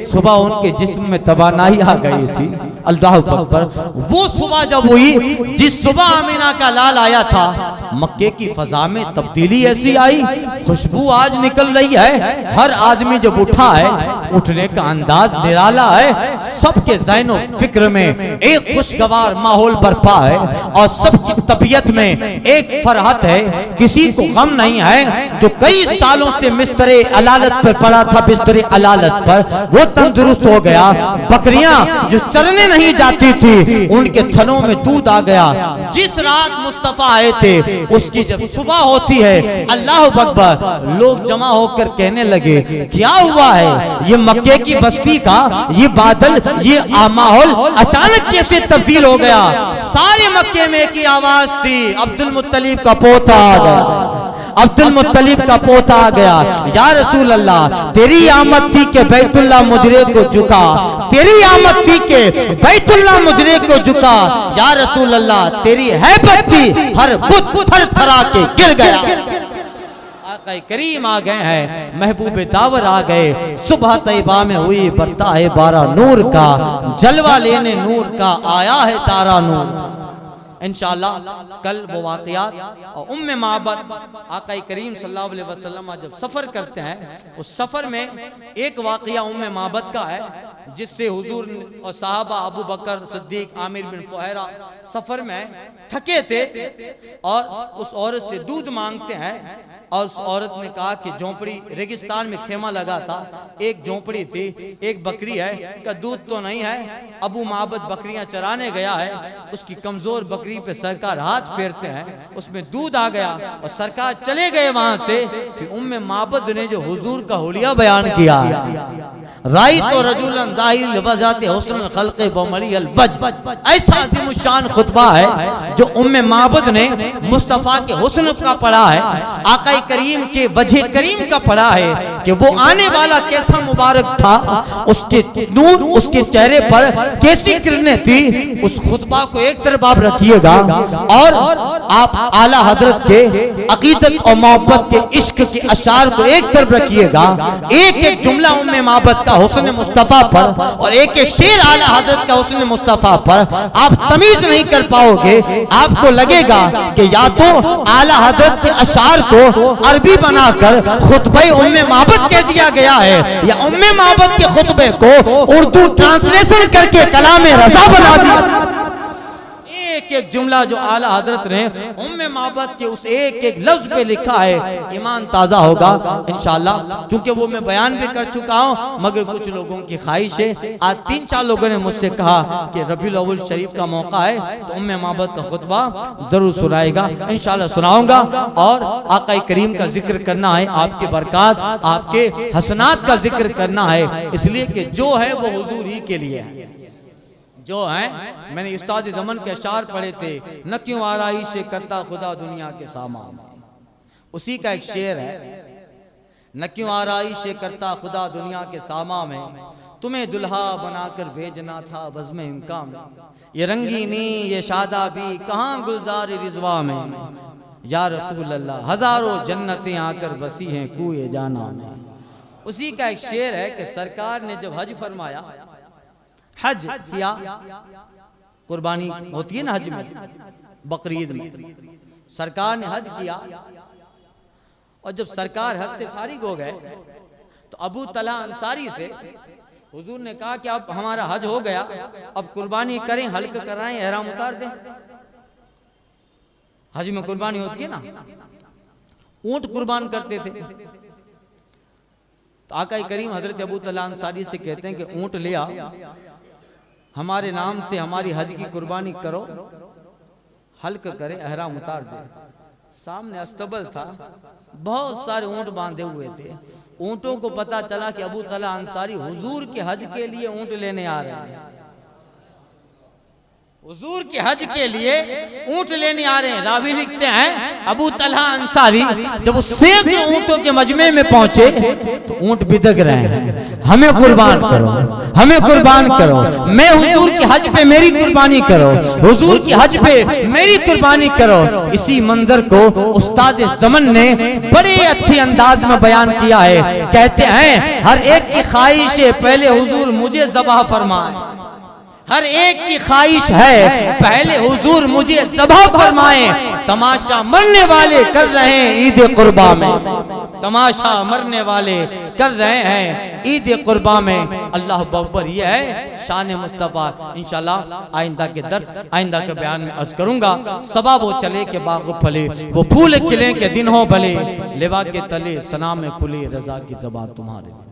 सुबह उनके जिस्म में तवानाई आ गई थी। अल्लाह अकबर। वो सुबह जब हुई, जिस सुबह आमीना का लाल आया था, मक्के की फजा में तब्दीली ऐसी आई, खुशबू आज निकल रही है। हर आदमी जब उठा है, उठने का अंदाज निराला है। सबके ज़हन और फिक्र में एक खुशगवार माहौल बरपा है और सबकी तबीयत में एक फरहत है। किसी को गम नहीं है। जो कई सालों से बिस्तरे अलालत पर पड़ा था, बिस्तरे अलालत पर, वो तंदुरुस्त हो गया। बकरियां जो चरने नहीं जाती थी, उनके थनों में दूध आ गया। जिस रात मुस्तफा आए थे, उसकी जब सुबह होती है, अल्लाह अकबर, लोग जमा होकर कहने लगे क्या हुआ है? ये मक्के की बस्ती का ये बादल, ये माहौल अचानक कैसे तब्दील हो गया? सारे मक्के में एक ही आवाज थी, अब्दुल मुत्तलिब का पोता आ गया, अब्दुल मुत्तलिब का पोता आ गया। या रसूल अल्लाह, तेरी आमद थी के बैतुल्लाह मुजरे को झुका, तेरी आमद थी के बैतुल्लाह मुजरे को झुका। या रसूल अल्लाह, तेरी हैबत थी, हर बुत थर थरा के गिर गया। आका करीम आ गए हैं, महबूब दावर आ गए। सुबह तैयबा में हुई बरता है बारा नूर का, जलवा लेने नूर का आया है तारा नूर। इंशाअल्लाह कल वो वाक़यात। और उम्मे माबद आका करीम सल्लल्लाहु अलैहि वसल्लम जब सफ़र करते हैं, उस सफ़र में एक वाक़या उम्मे माबद का है, जिससे हुजूर और साहबा अबू बकर सिद्दीक, आमिर बिन फुहैरा सफ़र में थके थे और उस औरत से दूध मांगते हैं। और उस औरत ने कहा कि झोंपड़ी, रेगिस्तान में खेमा लगा था, एक झोंपड़ी थी, एक बकरी है, का दूध तो नहीं है। अबू माबद बकरियां चराने गया है, उसकी कमजोर बकरी पे सरकार हाथ फेरते हैं, उसमें दूध आ गया और सरकार चले गए वहां से। फिर उम्मे माबद ने जो हुजूर का हुलिया बयान किया, राई तो रजूलन ज़ाहिर वज़ात हुस्नुल खल्क़ बमलियल वज्ह, ऐसा अज़ीमुश्शान खुतबा है जो उम्मे माबद ने मुस्तफ़ा के हुस्न का पढ़ा है, आका करीम के वजह करीम का पढ़ा है कि वो आने वाला कैसा मुबारक था, उसके नूर, उसके चेहरे पर कैसी किरणें थी। उस खुतबा को एक तरफ आप रखिएगा और आप आला हजरत के अकीदत और मोहब्बत के इश्क के अशार को एक तरफ रखिएगा। एक एक जुमला उम्मे माबद का हुस्न मुस्तफा पर और एक एक शेर आला हजरत का हुस्न मुस्तफा पर आप तमीज नहीं कर पाओगे। आपको लगेगा कि या तो आला हजरत के अशार को अरबी बनाकर खुतबे उम्मे माबद कह दिया गया है, या उम्मे माबद के खुतबे को उर्दू ट्रांसलेशन करके कलामे रज़ा बना दिया। एक एक जुमला जो आला हजरत ने उम्मे माबद के उस एक एक लफ्ज पे लिखा है, ईमान ताज़ा होगा इंशाअल्लाह। चूंकि वो मैं बयान भी कर चुका हूँ, मगर कुछ लोगों की ख्वाहिश है। आज 3-4 लोगों ने मुझसे कहा कि रबीउल अव्वल शरीफ का मौका है तो उम्मे माबद का खुतबा जरूर सुनाएगा। इंशाअल्लाह सुनाऊंगा। और आका करीम का जिक्र करना है, आपके बरकत, आपके हसनात का जिक्र करना है, इसलिए कि जो है वो हुजूर ही के लिए है। जो है, मैंने उस्ताद ज़मन के अशार पढ़े थे, न क्यों आराइश से करता खुदा दुनिया के सामान, उसी का एक शेर है, न क्यों आराइश से करता खुदा दुनिया के सामा में, तुम्हें दुल्हा बनाकर भेजना था बज़्म इम्कान में, ये रंगीनी ये शादाबी कहाँ गुलजार रिजवा में, या रसूल अल्लाह हजारों जन्नतें आकर बसी हैं कुए जाना में। उसी का एक शेर है कि सरकार ने जब हज फरमाया, हज किया, कुर्बानी होती है ना हज में, बकरीद में, सरकार ने हज किया और जब सरकार हज से फारिग हो गए तो अबू तला अंसारी से हुजूर ने कहा कि अब हमारा हज हो गया, अब कुर्बानी करें, हल्क कराएं, एहराम उतार दें। हज में कुर्बानी होती है ना, ऊंट कुर्बान करते थे। तो आका करीम हजरत अबू तलहा अंसारी से कहते हैं कि ऊंट ले आ, हमारे नाम से हमारी हज की कुर्बानी करो, हल्क करे, अहराम उतार दे। सामने अस्तबल था, बहुत सारे ऊंट बांधे हुए थे। ऊंटों को पता चला कि अबू तलहा अंसारी हुजूर के हज के लिए ऊंट लेने आ रहे हैं, हुजूर के हज के लिए ऊंट लेने आ रहे हैं। रावी लिखते हैं अबू तलहा अंसारी जब वो सैकड़ों ऊंटों के मजमे में पहुंचे तो ऊंट बिदक रहे हैं, हमें कुर्बान करो, हमें कुर्बान करो, मैं हुजूर के हज पे मेरी कुर्बानी करो, हुजूर के हज पे मेरी कुर्बानी करो। इसी मंजर को उस्ताद ज़मन ने बड़े अच्छे अंदाज में बयान किया है। कहते हैं हर एक की ख्वाहिश है पहले हुजूर मुझे ज़बह फरमाए, हर एक की ख्वाहिश है पहले हुजूर मुझे ज़बह फरमाए। तमाशा मरने वाले कर रहे हैं ईद कुर्बा में, तमाशा मरने वाले कर रहे हैं ईद कुर्बा में। अल्लाह अकबर, ये है शान मुस्तफ़ा। इंशाल्लाह आइंदा के दर्स, आइंदा के बयान में अर्ज करूंगा। सबा वो चले के बाग फले, वो फूल खिले के दिन हो भले, लेवा के तले सना में खुले रजा की ज़बा तुम्हारे।